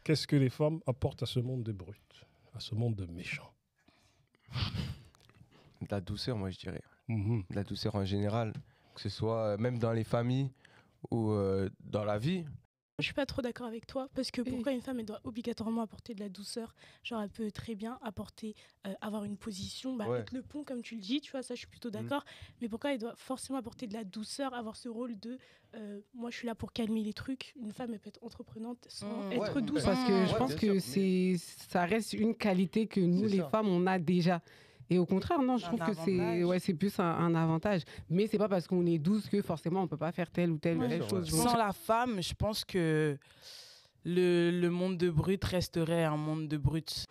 Qu'est-ce que les femmes apportent à ce monde de brutes, à ce monde de méchants? De la douceur, moi, je dirais. Mhm. De la douceur en général, que ce soit même dans les familles ou dans la vie. Je suis pas trop d'accord avec toi parce que pourquoi une femme elle doit obligatoirement apporter de la douceur? Genre elle peut très bien apporter, avoir une position, Ouais. être le pont comme tu le dis, tu vois, ça je suis plutôt d'accord. Mais pourquoi elle doit forcément apporter de la douceur, avoir ce rôle de moi je suis là pour calmer les trucs. Une femme elle peut être entreprenante sans être douce. Parce que je Ouais, pense bien que sûr, ça reste une qualité que nous, C'est les ça. femmes, on a déjà. Et au contraire, non, je Un trouve que avantage. c'est plus un avantage. Mais c'est pas parce qu'on est douce que forcément on peut pas faire telle ou telle, Ouais. telle Bien sûr, chose. ouais. Donc, Sans la femme, je pense que le monde de brut resterait un monde de brut.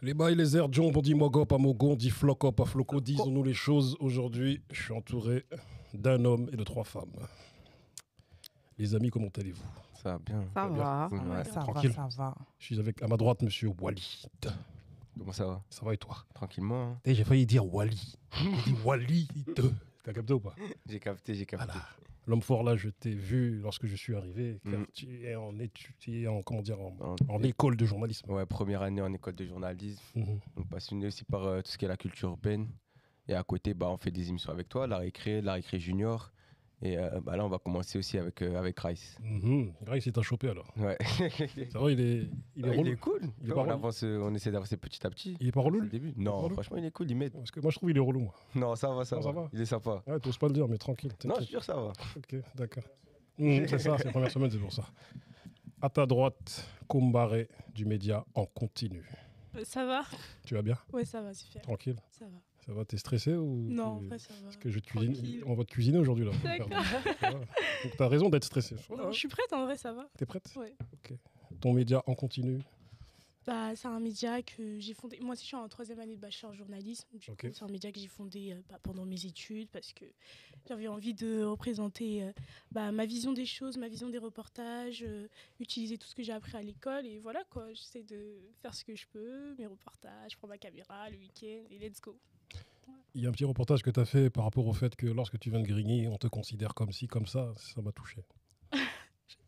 Les bails, les airs, John, on dit mogop à mogo, on dit flocop à floco, disons-nous les choses. Aujourd'hui, je suis entouré d'un homme et de 3 femmes. Les amis, comment allez-vous? Ça va bien. ça bien. va. Cool, ouais. Ça Tranquille. va, ça va. Je suis avec, à ma droite, monsieur Walid. Comment ça va? Ça va et toi? Tranquillement. Hein. J'ai failli dire Wally. J'ai dit Walid. T'as capté ou pas? J'ai capté, j'ai capté. Voilà. L'homme fort là, je t'ai vu lorsque je suis arrivé, car Mhm. tu es en étude, tu es en, comment dire, en En- école de journalisme. Ouais, première année en école de journalisme. Mhm. Donc passionné aussi par tout ce qui est la culture urbaine. Et à côté, on fait des émissions avec toi, la récré junior. Et là, on va commencer aussi avec Rice. Grace, il t'a chopé alors. Ouais. Ça va, il est Ouais, relou. cool. Il est on, pas relou. avance, on essaie d'avancer petit à petit. Il est pas C'est relou, le lui? début. pas Non, relou franchement, il est cool, il m'aide. Parce que moi, je trouve qu'il est relou, moi. Non, ça va, ça Non, ça va. va. Il est sympa. Ouais, t'oses pas le dire, mais tranquille. Non, je t'inquiète. suis sûr, ça va. Ok, d'accord. C'est ça, c'est la première semaine, c'est pour ça. À ta droite, Combaré du média en continu. Ça va? Tu vas bien? Ouais, ça va, super. Tranquille? Ça va. Ça va? T'es stressé ou Non, en t'es- vrai, ça va. Parce que je te cuisine. Tranquille. On va te cuisiner aujourd'hui, là. D'accord. Ça va. Donc, t'as raison d'être stressé. Non, je suis prête, en vrai, ça va. T'es prête? Ouais. Ok. Ton média en continu. C'est un média que j'ai fondé. Moi aussi, je suis en 3e année de bachelor journalisme. Du coup, Ok. c'est un média que j'ai fondé pendant mes études parce que j'avais envie de représenter ma vision des choses, ma vision des reportages, utiliser tout ce que j'ai appris à l'école. Et voilà, quoi. J'essaie de faire ce que je peux, mes reportages, je prends ma caméra le week-end et let's go. Il y a un petit reportage que tu as fait par rapport au fait que lorsque tu viens de Grigny, on te considère comme ci, comme ça. Ça m'a touché.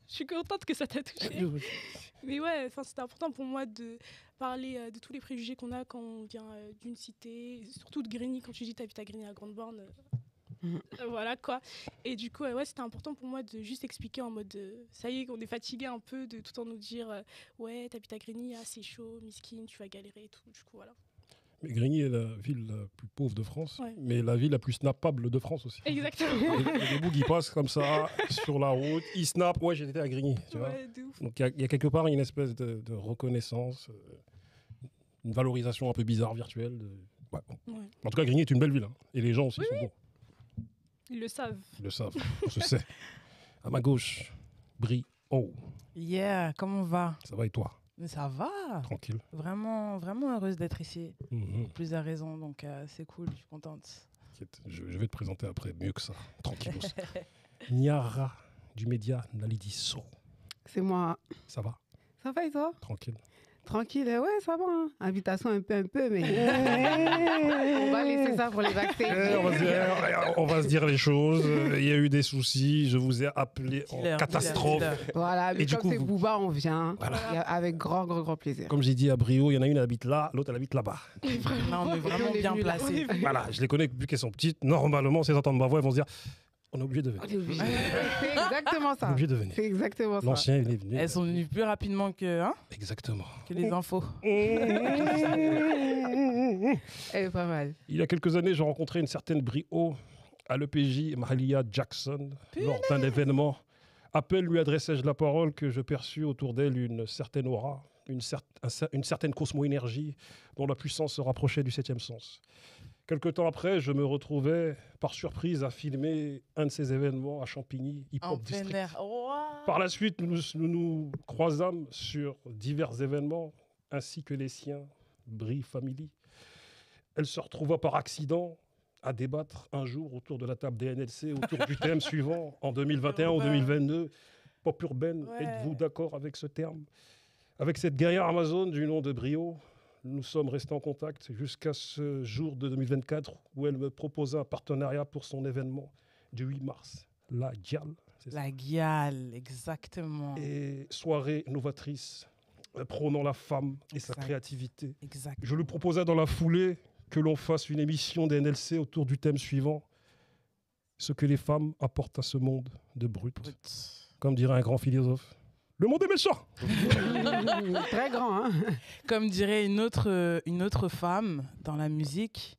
Je suis contente que ça t'a touché. Mais ouais, c'était important pour moi de parler de tous les préjugés qu'on a quand on vient d'une cité, surtout de Grigny. Quand tu dis t'habites à Grigny à Grande Borne, voilà quoi. Et du coup, ouais, c'était important pour moi de juste expliquer en mode ça y est, qu'on est fatigué un peu de tout le temps nous dire ouais, t'habites à Grigny, c'est chaud, miskin, tu vas galérer et tout. Du coup, voilà. Mais Grigny est la ville la plus pauvre de France, Ouais. mais la ville la plus snappable de France aussi. Exactement. Il y a des bouts qui passent comme ça sur la route, ils snappent. Ouais, j'étais à Grigny, tu vois. Ouais, de ouf. Donc il y a quelque part une espèce de reconnaissance, une valorisation un peu bizarre virtuelle. Ouais, bon. Ouais. En tout cas, Grigny est une belle ville, hein. Et les gens aussi sont bons, Ils le savent. ils le savent, on se sait. À ma gauche, Brie. Oh, Yeah, comment on va? ça va et toi? Mais ça va. Tranquille. Vraiment, vraiment heureuse d'être ici. Mhm. Pour plusieurs raisons, donc c'est cool, je suis contente. T'inquiète, je vais te présenter après mieux que ça, tranquille. Niara du média Nalidi So. C'est moi. Ça va? Ça va et toi? Tranquille. Tranquille, ouais, ça va. Hein. Invitation un peu, mais on va laisser ça pour les backstage. On va se dire les choses. Il y a eu des soucis. Je vous ai appelé en Dis-leur, catastrophe. dis-leur. Voilà, mais Et du comme coup, c'est vous- Booba, on vient. Voilà. Et avec grand plaisir. Comme j'ai dit à Brio, il y en a une qui habite là, l'autre elle habite là-bas. Là, on est vraiment On est bien venus là. placés. Voilà, je les connais vu qu'elles sont petites. Normalement, si elles entendent ma voix, elles vont se dire on est obligé de On venir. est obligé. C'est exactement On est ça. obligé de venir. C'est exactement ça. L'ancien, il est venu. Elles sont venues plus rapidement Exactement. que les infos. Elle est pas mal. Il y a quelques années, j'ai rencontré une certaine Brio à l'EPJ Mahalia Jackson lors d'un événement. À peine lui adressai-je la parole que je perçus autour d'elle une certaine aura, une certaine cosmo-énergie dont la puissance se rapprochait du 7e sens. Quelque temps après, je me retrouvais par surprise à filmer un de ces événements à Champigny, Hip En Hop plein District. air. Wow. Par la suite, nous croisâmes sur divers événements, ainsi que les siens, Brie Family. Elle se retrouva par accident à débattre un jour autour de la table des NLC, autour du thème suivant, en 2021 ou 2022. Pop urbaine, Ouais. êtes-vous d'accord avec ce terme? Avec cette guerrière amazone du nom de Brio, nous sommes restés en contact jusqu'à ce jour de 2024 où elle me proposait un partenariat pour son événement du 8 mars. La Gial. La Gial, exactement. Et soirée novatrice, prônant la femme et sa créativité. Exact. Je lui proposais dans la foulée que l'on fasse une émission des NLC autour du thème suivant, ce que les femmes apportent à ce monde de brut. Comme dirait un grand philosophe, le monde est méchant. Très grand, hein. Comme dirait une autre femme dans la musique,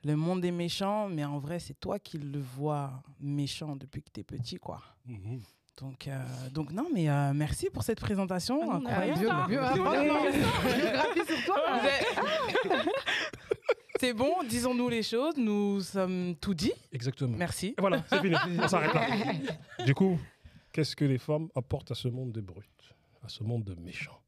le monde est méchant, mais en vrai, c'est toi qui le vois méchant depuis que t'es petit, quoi. Donc non, mais merci pour cette présentation incroyable. Biographie sur toi. C'est bon, disons-nous les choses, nous sommes tout dit. Exactement. Merci. Et voilà, c'est fini, on s'arrête là. Du coup, qu'est-ce que les femmes apportent à ce monde de brut, à ce monde de méchants?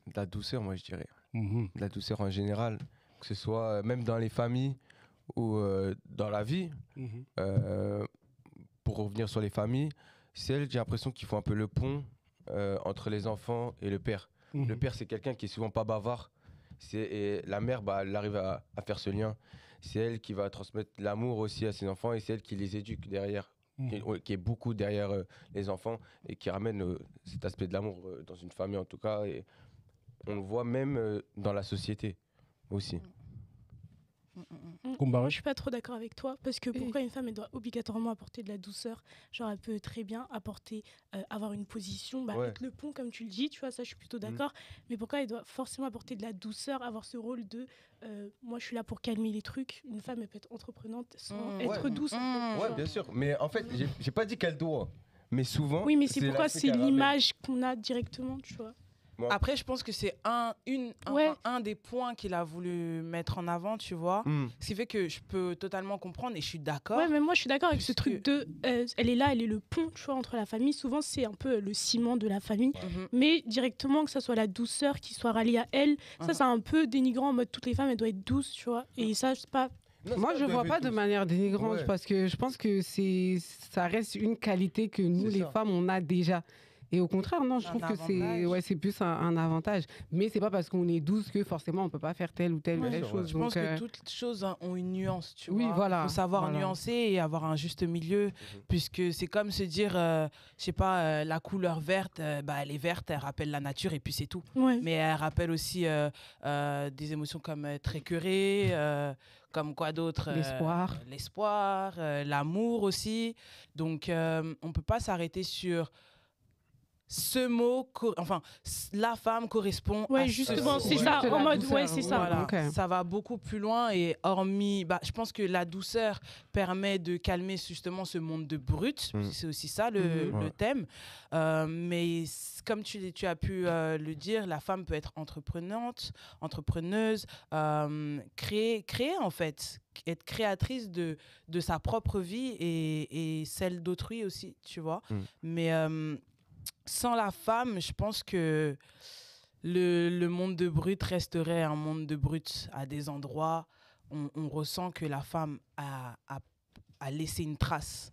De la douceur, moi je dirais. De la douceur en général, que ce soit même dans les familles ou dans la vie. Pour revenir sur les familles, c'est elles, j'ai l'impression qu'ils font un peu le pont entre les enfants et le père. Le père, c'est quelqu'un qui est souvent pas bavard. Et la mère, bah, elle arrive à faire ce lien. C'est elle qui va transmettre l'amour aussi à ses enfants et c'est elle qui les éduque derrière. Qui est beaucoup derrière les enfants et qui ramène cet aspect de l'amour dans une famille en tout cas. Et on le voit même dans la société aussi. Moi, je suis pas trop d'accord avec toi parce que pourquoi une femme elle doit obligatoirement apporter de la douceur? Genre, elle peut très bien apporter, avoir une position, être le pont comme tu le dis, tu vois, ça je suis plutôt d'accord. Mais pourquoi elle doit forcément apporter de la douceur, avoir ce rôle de moi je suis là pour calmer les trucs? Une femme elle peut être entreprenante sans être douce. Ouais, bien sûr. Mais en fait, j'ai pas dit qu'elle doit. Mais souvent. Oui, mais c'est pourquoi c'est l'image qu'on a directement, tu vois. Après, je pense que c'est un des points qu'il a voulu mettre en avant, tu vois. Ce qui fait que je peux totalement comprendre et je suis d'accord. Ouais, mais moi, je suis d'accord avec ce truc de... elle est là, elle est le pont, tu vois, entre la famille. Souvent, c'est un peu le ciment de la famille. Mais directement, que ça soit la douceur qui soit ralliée à elle, ça, c'est un peu dénigrant en mode toutes les femmes, elles doivent être douces, tu vois. Et ça, c'est pas... Non, moi, je ne vois pas de manière dénigrante parce que je pense que ça reste une qualité que nous, les femmes, on a déjà. Et au contraire, non, je trouve que c'est plus un avantage. Mais c'est pas parce qu'on est douce que forcément on peut pas faire telle ou telle chose. Je pense que toutes choses ont une nuance, tu vois. Oui, voilà. Il faut savoir nuancer et avoir un juste milieu, puisque c'est comme se dire, je sais pas, la couleur verte, elle est verte, elle rappelle la nature et puis c'est tout. Mais elle rappelle aussi des émotions comme être écœuré, comme quoi d'autre, l'espoir, l'amour aussi. Donc on peut pas s'arrêter sur ce mot, la femme correspond à justement, c'est ça, en mode, c'est ça. Voilà. Ça va beaucoup plus loin et hormis, je pense que la douceur permet de calmer justement ce monde de brut, c'est aussi ça le thème. Mais comme tu as pu le dire, la femme peut être entrepreneuse, créer en fait, être créatrice de sa propre vie et celle d'autrui aussi, tu vois. Mais sans la femme, je pense que le monde de brut resterait un monde de brut. À des endroits, on ressent que la femme a laissé une trace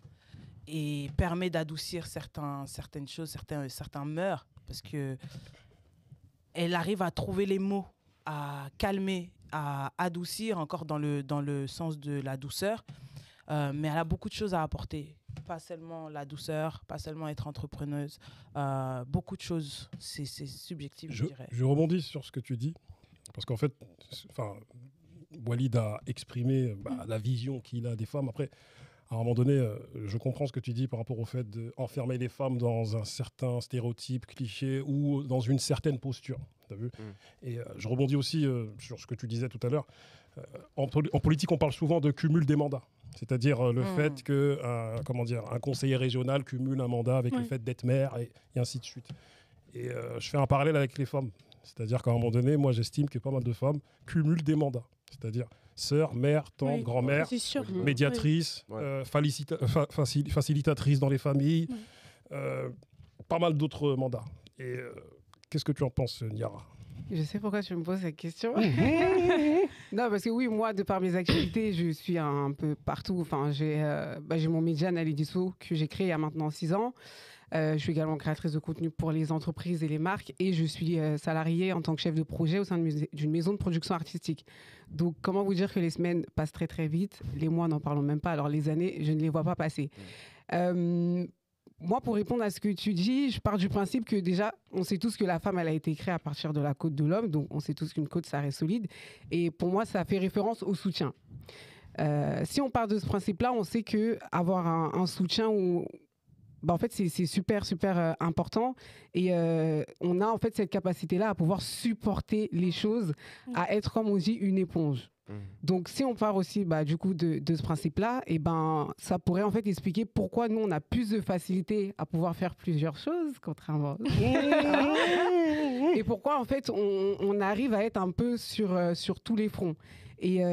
et permet d'adoucir certaines choses, certains mœurs, parce que elle arrive à trouver les mots, à calmer, à adoucir, encore dans le sens de la douceur. Mais elle a beaucoup de choses à apporter. Pas seulement la douceur, pas seulement être entrepreneuse, beaucoup de choses. C'est subjectif, je dirais. Je rebondis sur ce que tu dis, parce qu'en fait, Walid a exprimé la vision qu'il a des femmes. Après, à un moment donné, je comprends ce que tu dis par rapport au fait d'enfermer les femmes dans un certain stéréotype, cliché, ou dans une certaine posture. T'as vu ? Et je rebondis aussi sur ce que tu disais tout à l'heure. En politique, on parle souvent de cumul des mandats. C'est-à-dire le fait qu'un conseiller régional cumule un mandat avec le fait d'être maire et ainsi de suite. Et je fais un parallèle avec les femmes. C'est-à-dire qu'à un moment donné, moi, j'estime que pas mal de femmes cumulent des mandats. C'est-à-dire sœur, mère, tante, grand-mère, médiatrice, facilitatrice dans les familles. pas mal d'autres mandats. Et qu'est-ce que tu en penses, Niara? Je sais pourquoi tu me poses cette question. Non, parce que oui, moi, de par mes activités, je suis un peu partout. Enfin, j'ai mon média Nalidiso que j'ai créé il y a maintenant 6 ans. Je suis également créatrice de contenu pour les entreprises et les marques et je suis salariée en tant que chef de projet au sein d'une maison de production artistique. Donc, comment vous dire que les semaines passent très très vite, les mois n'en parlons même pas, alors les années, je ne les vois pas passer. Moi, pour répondre à ce que tu dis, je pars du principe que déjà, on sait tous que la femme, elle a été créée à partir de la côte de l'homme, donc on sait tous qu'une côte, ça reste solide. Et pour moi, ça fait référence au soutien. Si on part de ce principe-là, on sait qu'avoir un soutien où en fait, c'est super, super important. Et on a en fait cette capacité-là à pouvoir supporter les choses, à être, comme on dit, une éponge. Donc, si on part aussi du coup de ce principe-là, et ça pourrait en fait expliquer pourquoi nous, on a plus de facilité à pouvoir faire plusieurs choses, contrairement et pourquoi en fait, on arrive à être un peu sur tous les fronts. Et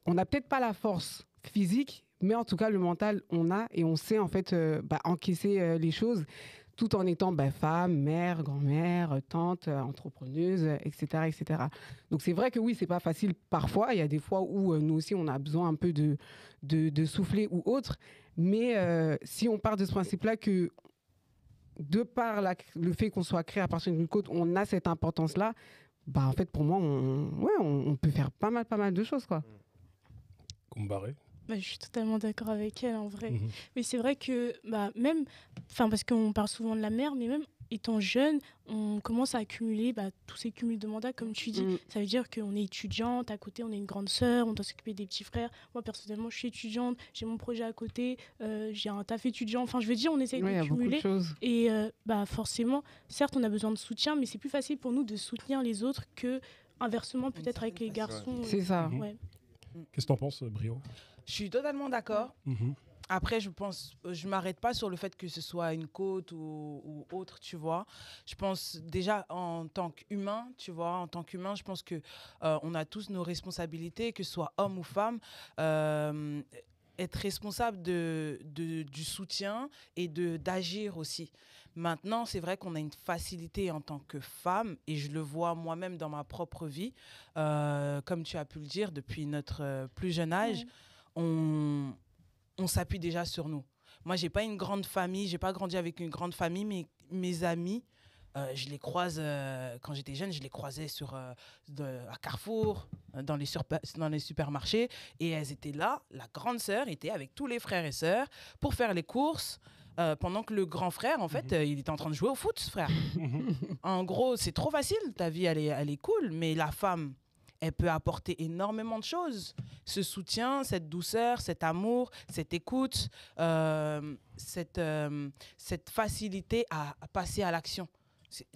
on n'a peut-être pas la force physique, mais en tout cas, le mental, on a et on sait en fait encaisser les choses tout en étant femme, mère, grand-mère, tante, entrepreneuse, etc., etc. Donc c'est vrai que oui, c'est pas facile parfois. Il y a des fois où nous aussi, on a besoin un peu de souffler ou autre. Mais si on part de ce principe-là que de par le fait qu'on soit créé à partir d'une côte, on a cette importance-là, en fait, pour moi, on peut faire pas mal de choses, quoi. Combaré. Je suis totalement d'accord avec elle, en vrai. Mais c'est vrai que même, parce qu'on parle souvent de la mère, mais même étant jeune, on commence à accumuler tous ces cumuls de mandats, comme tu dis. Ça veut dire qu'on est étudiante, à côté on est une grande sœur, on doit s'occuper des petits frères. Moi personnellement, je suis étudiante, j'ai mon projet à côté, j'ai un taf étudiant. Enfin, je veux dire, on essaye de cumuler. Et forcément, certes, on a besoin de soutien, mais c'est plus facile pour nous de soutenir les autres que inversement peut-être avec les garçons. C'est ça. Ouais. Qu'est-ce que t'en penses, Brio? Je suis totalement d'accord. Après, je m'arrête pas sur le fait que ce soit une côte ou autre, tu vois. Je pense déjà en tant qu'humain, tu vois, je pense que on a tous nos responsabilités, que ce soit homme ou femme. Être responsable du soutien et d'agir aussi. Maintenant, c'est vrai qu'on a une facilité en tant que femme, et je le vois moi-même dans ma propre vie, comme tu as pu le dire, depuis notre plus jeune âge, on s'appuie déjà sur nous. Moi, j'ai pas une grande famille, j'ai pas grandi avec une grande famille, mais mes amis, je les croise, quand j'étais jeune, je les croisais à Carrefour, dans les supermarchés, et elles étaient là, la grande sœur était avec tous les frères et sœurs pour faire les courses, pendant que le grand frère, en fait, il était en train de jouer au foot, ce frère. En gros, c'est trop facile, ta vie, elle est cool, mais la femme, elle peut apporter énormément de choses. Ce soutien, cette douceur, cet amour, cette écoute, cette facilité à passer à l'action.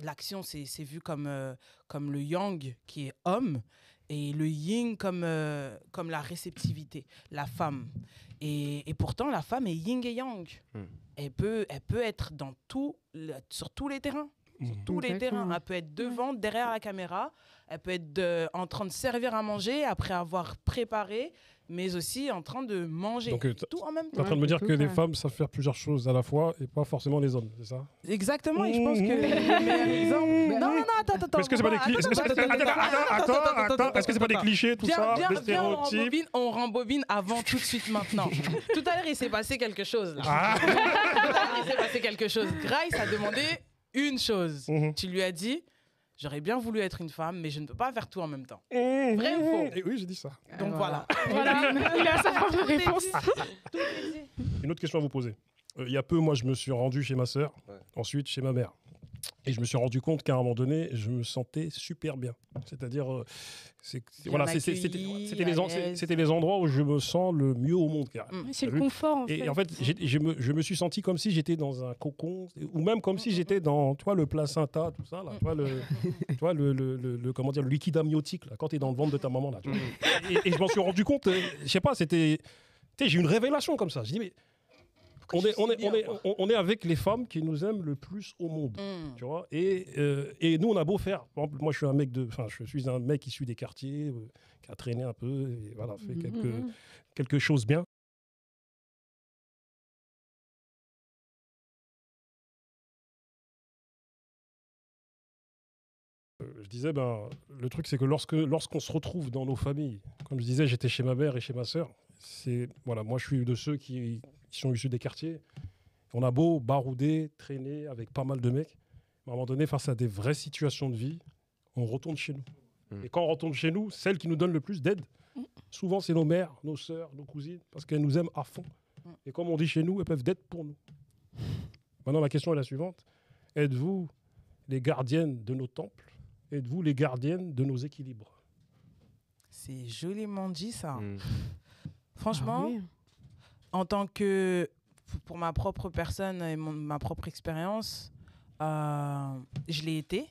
L'action, c'est vu comme le yang qui est homme, et le yin comme la réceptivité, la femme. Et pourtant, la femme est yin et yang. Elle peut être sur tous les terrains. Sur tous les terrains. Elle peut être devant, derrière la caméra. Elle peut être en train de servir à manger après avoir préparé, mais aussi en train de manger. Donc, tout en même temps. Tu es en train de me dire que les femmes savent faire plusieurs choses à la fois et pas forcément les hommes, c'est ça? Exactement, et je pense que... Non, attends. Est-ce que c'est pas des clichés? Attends, est-ce que c'est pas des clichés, tout ça, des stéréotypes? On rembobine avant, tout de suite, maintenant. Tout à l'heure, il s'est passé quelque chose. Grace a demandé une chose. Tu lui as dit... J'aurais bien voulu être une femme, mais je ne peux pas faire tout en même temps. Vrai ou faux? Et oui, j'ai dit ça. Donc voilà. Il a sa propre réponse. Une autre question à vous poser. Il y a peu, moi, je me suis rendu chez ma sœur, ensuite chez ma mère. Et je me suis rendu compte qu'à un moment donné, je me sentais super bien. C'est-à-dire, c'était les endroits où je me sens le mieux au monde. C'est le confort, en fait. Et en fait, je me suis senti comme si j'étais dans un cocon, ou même comme si j'étais dans le placenta, tout ça, là, comment dire, le liquide amniotique, là, quand tu es dans le ventre de ta maman. Là, et je m'en suis rendu compte, je sais pas, j'ai une révélation comme ça. Je dis, mais on est avec les femmes qui nous aiment le plus au monde, tu vois. Et nous, on a beau faire. Par exemple, moi, je suis un mec issu des quartiers, qui a traîné un peu, et voilà, fait quelque chose bien. je disais, le truc, c'est que lorsqu'on se retrouve dans nos familles, comme je disais, j'étais chez ma mère et chez ma sœur. Moi, je suis de ceux qui sont issus des quartiers. On a beau barouder, traîner avec pas mal de mecs. À un moment donné, face à des vraies situations de vie, on retourne chez nous. Et quand on retourne chez nous, celles qui nous donnent le plus d'aide, souvent, c'est nos mères, nos sœurs, nos cousines, parce qu'elles nous aiment à fond. Et comme on dit chez nous, elles peuvent d'être pour nous. Maintenant, la question est la suivante. Êtes-vous les gardiennes de nos temples? Êtes-vous les gardiennes de nos équilibres? C'est joliment dit, ça. Franchement, en tant que... Pour ma propre personne et ma propre expérience, je l'ai été,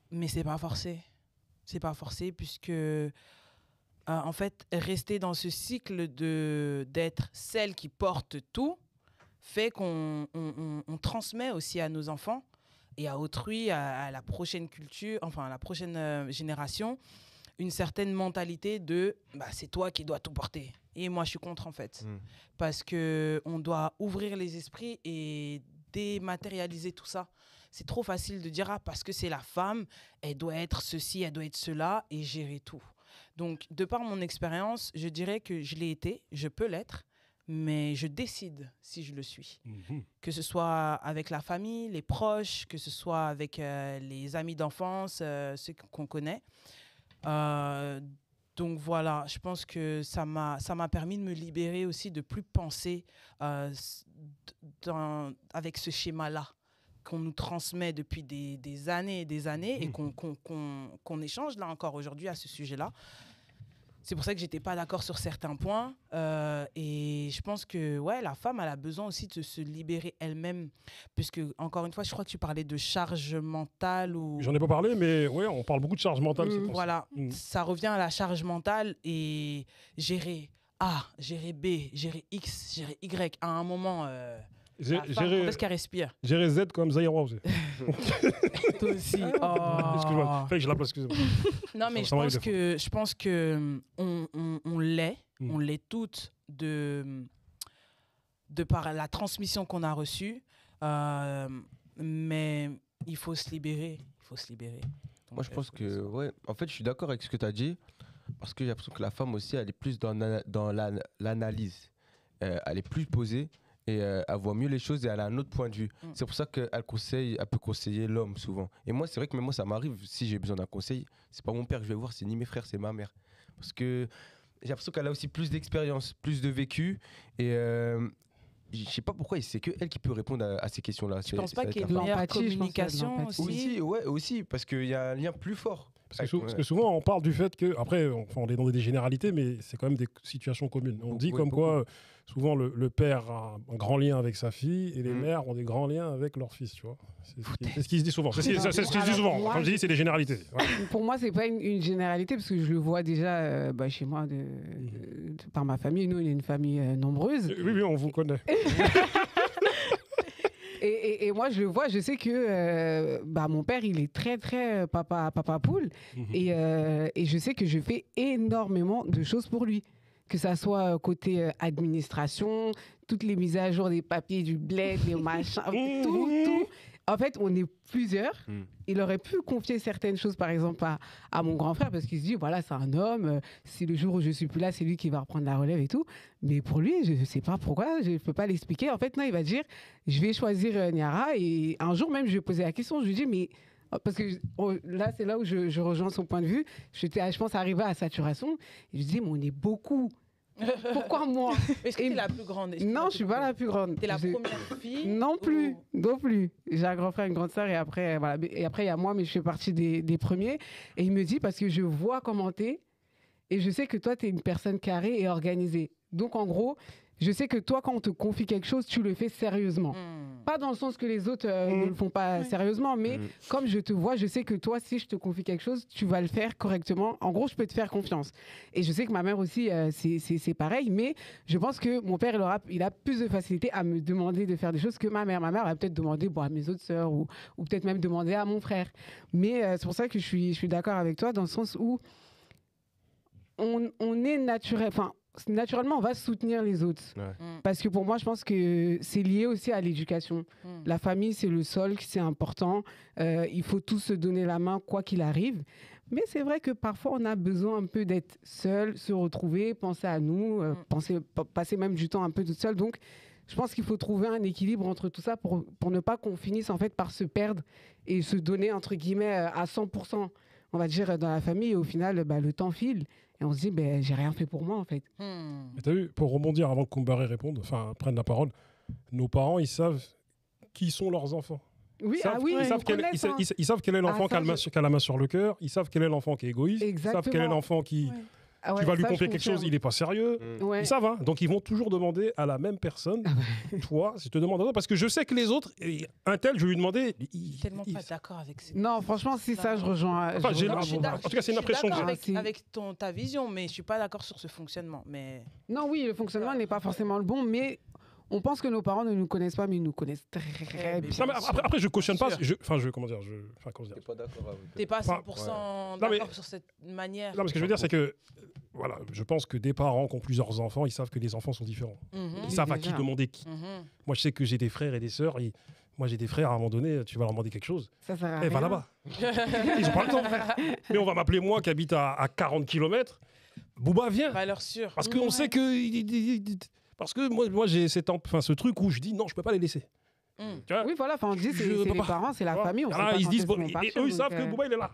mais c'est pas forcé. C'est pas forcé puisque, en fait, rester dans ce cycle d'être celle qui porte tout fait qu'on transmet aussi à nos enfants et à autrui, à la prochaine culture, enfin à la prochaine génération, une certaine mentalité de c'est toi qui dois tout porter. Et moi, je suis contre, en fait. Parce qu'on doit ouvrir les esprits et dématérialiser tout ça. C'est trop facile de dire, parce que c'est la femme, elle doit être ceci, elle doit être cela, et gérer tout. Donc, de par mon expérience, je dirais que je l'ai été, je peux l'être, mais je décide si je le suis. Que ce soit avec la famille, les proches, que ce soit avec les amis d'enfance, ceux qu'on connaît. Donc voilà, je pense que ça m'a permis de me libérer aussi, de plus penser avec ce schéma-là qu'on nous transmet depuis des années et des années et qu'on échange là encore aujourd'hui à ce sujet-là. C'est pour ça que j'étais pas d'accord sur certains points et je pense que la femme elle a besoin aussi de se libérer elle-même, puisque encore une fois je crois que tu parlais de charge mentale ou... J'en ai pas parlé, mais on parle beaucoup de charge mentale. Voilà, ça revient à la charge mentale et gérer A, gérer B, gérer X, gérer Y à un moment. Quand est-ce qu'elle respire? Gérer Z comme Zahira aussi. Toi aussi. Excuse-moi. Fait que je l'appelle, excusez-moi. Non, mais je pense que on l'est toutes de par la transmission qu'on a reçue. Mais il faut se libérer. Donc, moi, je pense que, en fait, je suis d'accord avec ce que tu as dit. Parce que j'ai l'impression que la femme aussi, elle est plus dans l'analyse. Elle est plus posée. Et elle voit mieux les choses et elle a un autre point de vue. C'est pour ça qu'elle peut conseiller l'homme souvent. Et moi, c'est vrai que même moi, ça m'arrive, si j'ai besoin d'un conseil, c'est pas mon père que je vais voir, c'est ni mes frères, c'est ma mère. Parce que j'ai l'impression qu'elle a aussi plus d'expérience, plus de vécu. Et je sais pas pourquoi, c'est que elle qui peut répondre à ces questions-là. Je pense pas qu'il y ait de meilleure communication aussi. Aussi, parce qu'il y a un lien plus fort. Parce que souvent, on parle du fait que, après, on est dans des généralités, mais c'est quand même des situations communes. On dit comme quoi, souvent, le père a un grand lien avec sa fille et les mères ont des grands liens avec leur fils, tu vois. C'est ce qui se dit souvent. C'est ce qui se dit souvent. Comme je dis, c'est des généralités. Voilà. Pour moi, c'est pas une généralité, parce que je le vois déjà chez moi, par ma famille. Nous, on est une famille nombreuse. Oui, on vous connaît. Et moi, je le vois, je sais que mon père, il est très, très papa poule. Et je sais que je fais énormément de choses pour lui. Que ça soit côté administration, toutes les mises à jour des papiers, du bled, des machins, tout. En fait, on est plusieurs. Il aurait pu confier certaines choses, par exemple, à mon grand frère, parce qu'il se dit, voilà, c'est un homme. Si le jour où je suis plus là, c'est lui qui va reprendre la relève et tout. Mais pour lui, je ne sais pas pourquoi, je ne peux pas l'expliquer. En fait, non, il va dire, je vais choisir Niara. Et un jour même, je lui ai posé la question, je lui ai dit, mais... Parce que là, c'est là où je rejoins son point de vue. Je pense arriver à saturation. Et je dis, mais on est beaucoup. Pourquoi moi? Est-ce que tu es la plus grande? Non, je ne suis pas la plus grande. Tu es la première fille? Non plus. J'ai un grand frère, une grande sœur, et après, voilà. Et après, il y a moi, mais je fais partie des premiers. Et il me dit, parce que je vois comment t'es, et je sais que toi, tu es une personne carrée et organisée. Donc, en gros, je sais que toi, quand on te confie quelque chose, tu le fais sérieusement. Pas dans le sens que les autres ne le font pas sérieusement, mais comme je te vois, je sais que toi, si je te confie quelque chose, tu vas le faire correctement. En gros, je peux te faire confiance. Et je sais que ma mère aussi, c'est pareil, mais je pense que mon père, il a plus de facilité à me demander de faire des choses que ma mère. Ma mère va peut-être demander à mes autres sœurs ou peut-être même demander à mon frère. Mais c'est pour ça que je suis d'accord avec toi dans le sens où on est naturel. Enfin, naturellement, on va soutenir les autres. Parce que pour moi, je pense que c'est lié aussi à l'éducation. La famille, c'est le sol, c'est important. Il faut tous se donner la main, quoi qu'il arrive. Mais c'est vrai que parfois, on a besoin un peu d'être seul, se retrouver, penser à nous, passer même du temps un peu toute seule. Donc, je pense qu'il faut trouver un équilibre entre tout ça pour ne pas qu'on finisse en fait par se perdre et se donner, entre guillemets, à 100%, on va dire, dans la famille. Et au final, le temps file. Et on se dit, j'ai rien fait pour moi, en fait. Mais t'as vu, pour rebondir avant que Koumbaré réponde, enfin, prenne la parole, nos parents, ils savent qui sont leurs enfants. Oui, ils savent quel est l'enfant qui a la main sur le cœur, ils savent quel est l'enfant qui est égoïste, ils savent quel est l'enfant qui va lui confier quelque chose, il n'est pas sérieux. Ils savent, hein. Donc ils vont toujours demander à la même personne. Toi, je te demande à toi, parce que je sais que les autres, un tel, je vais lui demander. Je suis tellement pas d'accord avec ça. Non, franchement, c'est ça, je rejoins. En tout cas, c'est une impression que j'ai. Avec ta vision, mais je suis pas d'accord sur ce fonctionnement. Mais non, oui, le fonctionnement n'est pas forcément le bon, mais on pense que nos parents ne nous connaissent pas, mais ils nous connaissent très bien. Après, je cautionne pas. Comment dire T'es pas d'accord avec. T'es pas 100% d'accord sur cette manière. Non, mais ce que je veux dire, c'est que voilà, je pense que des parents qui ont plusieurs enfants, ils savent que les enfants sont différents. Ils savent à qui demander qui. Moi, je sais que j'ai des frères et des sœurs. Moi, j'ai des frères, à un moment donné, tu vas leur demander quelque chose. Ça sert à rien. Va là-bas. Ils n'ont pas le temps, frère. Mais on va m'appeler moi qui habite à 40 km. Bouba, viens. Valeur sûre. Parce qu'on sait que... Parce que moi j'ai ce truc où je dis non, je peux pas les laisser. Tu vois, oui, voilà, on dit c'est les parents, c'est la famille. On sait pas ils se disent, et eux ils savent que Bouba il est là.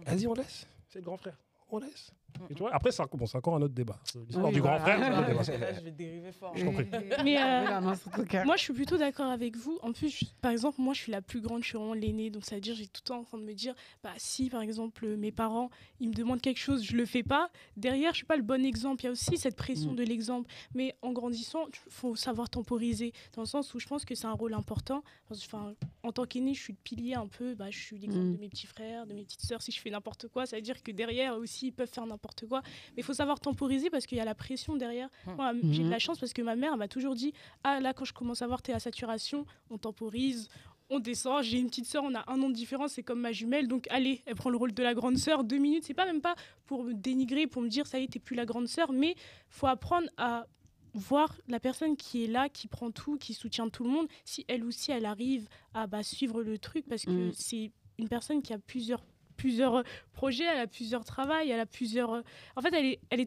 Vas-y, on laisse. C'est le grand frère. On laisse. Et tu vois, après, c'est encore un autre débat. L'histoire du grand frère, c'est un autre débat. Là, je vais dériver fort. Je compris. Mais moi, je suis plutôt d'accord avec vous. En plus, par exemple, moi, je suis la plus grande, je suis vraiment l'aînée. Donc, ça veut dire, j'ai tout le temps en train de me dire, si, par exemple, mes parents, ils me demandent quelque chose, je le fais pas. Derrière, je suis pas le bon exemple. Il y a aussi cette pression de l'exemple. Mais en grandissant, il faut savoir temporiser. Dans le sens où je pense que c'est un rôle important. Enfin, en tant qu'aînée, je suis le pilier un peu. Je suis l'exemple de mes petits frères, de mes petites sœurs. Si je fais n'importe quoi, ça veut dire que derrière aussi, ils peuvent faire n'importe quoi. Mais il faut savoir temporiser parce qu'il y a la pression derrière. Moi, j'ai de la chance parce que ma mère m'a toujours dit là, quand je commence à voir t'es à saturation, on temporise, on descend. J'ai une petite sœur, on a 1 an de différence, c'est comme ma jumelle. Donc, allez, elle prend le rôle de la grande sœur, 2 minutes. C'est pas même pas pour me dénigrer, pour me dire ça y est, t'es plus la grande sœur, mais faut apprendre à voir la personne qui est là, qui prend tout, qui soutient tout le monde, si elle aussi, elle arrive à suivre le truc parce que c'est une personne qui a plusieurs projets, elle a plusieurs travails, elle a plusieurs... En fait, elle a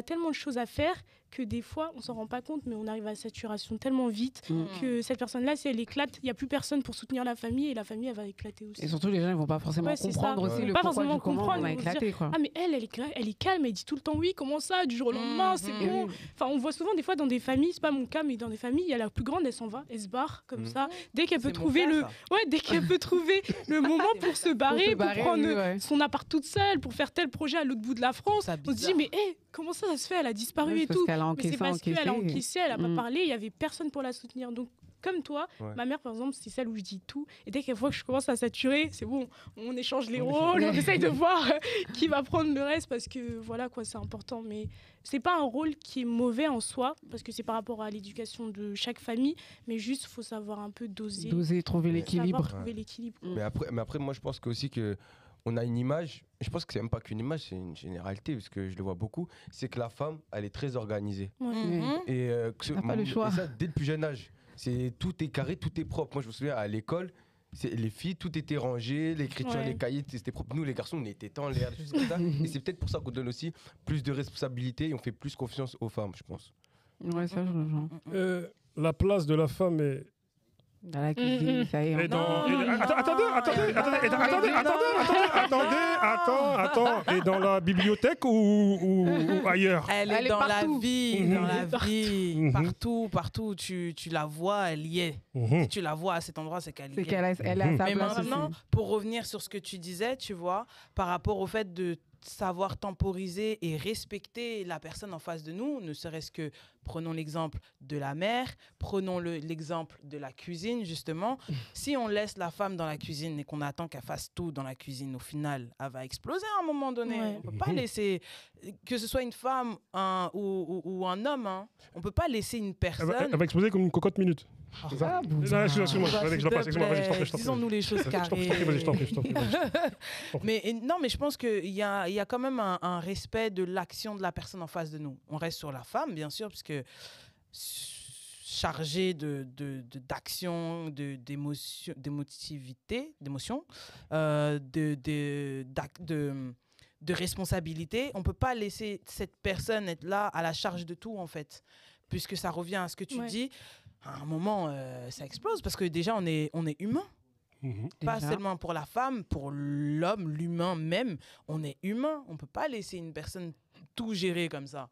tellement de choses à faire que des fois, on s'en rend pas compte, mais on arrive à la saturation tellement vite que cette personne-là, si elle éclate, il n'y a plus personne pour soutenir la famille et la famille, elle va éclater aussi. Et surtout, les gens ne vont pas forcément comprendre aussi le pourquoi du comment on va éclater. Mais elle est calme, elle dit tout le temps oui, comment ça, du jour au lendemain, c'est bon. Enfin, on voit souvent des fois dans des familles, c'est pas mon cas, mais dans des familles, il y a la plus grande, elle s'en va, elle se barre comme ça. Dès qu'elle peut trouver le moment pour se barrer, pour prendre son appart toute seule, pour faire tel projet à l'autre bout de la France, on se dit mais comment ça se fait, elle a disparu et tout. Mais c'est parce qu'elle a encaissé, elle a pas parlé, il y avait personne pour la soutenir. Donc comme toi, ma mère par exemple, c'est celle où je dis tout. Et dès qu'elle voit que je commence à saturer, c'est bon, on échange les rôles, on essaye de voir qui va prendre le reste parce que voilà quoi, c'est important. Mais c'est pas un rôle qui est mauvais en soi parce que c'est par rapport à l'éducation de chaque famille, mais juste faut savoir un peu doser. Trouver l'équilibre. Mais après, moi je pense aussi que on a une image, je pense que c'est même pas qu'une image, c'est une généralité, parce que je le vois beaucoup, c'est que la femme, elle est très organisée. Et pas le choix. Et ça, dès le plus jeune âge. Tout est carré, tout est propre. Moi, je me souviens, à l'école, les filles, tout était rangé, l'écriture, les cahiers, c'était propre. Nous, les garçons, on était en l'air, des choses comme ça. Et c'est peut-être pour ça qu'on donne aussi plus de responsabilités et on fait plus confiance aux femmes, je pense. Ouais, ça, je rejoins. La place de la femme est... Dans la cuisine, ça y est. Attends. Et dans la bibliothèque ou ailleurs? Elle est dans la vie, partout. Tu la vois, elle y est. Si tu la vois à cet endroit, c'est qu'elle y est. Elle est à sa place. Mais maintenant, pour revenir sur ce que tu disais, tu vois, par rapport au fait de savoir temporiser et respecter la personne en face de nous, ne serait-ce que, prenons l'exemple de la mère, prenons l'exemple de la cuisine, justement. Si on laisse la femme dans la cuisine et qu'on attend qu'elle fasse tout dans la cuisine, au final, elle va exploser à un moment donné. On ne peut pas laisser, que ce soit une femme ou un homme, on ne peut pas laisser une personne... Elle va exploser comme une cocotte minute. Excuse-moi, je la passe. Disons-nous les choses carrées. Vas-y, je t'en prie. Mais non, mais je pense qu'il y a quand même un respect de l'action de la personne en face de nous. On reste sur la femme, bien sûr, puisque chargée d'action, d'émotivité, d'émotion, de responsabilité. On ne peut pas laisser cette personne être là à la charge de tout, en fait. Puisque ça revient à ce que tu dis, à un moment, ça explose. Parce que déjà, on est humain. Pas seulement pour la femme, pour l'homme, l'humain même. On est humain. On ne peut pas laisser une personne tout gérer comme ça.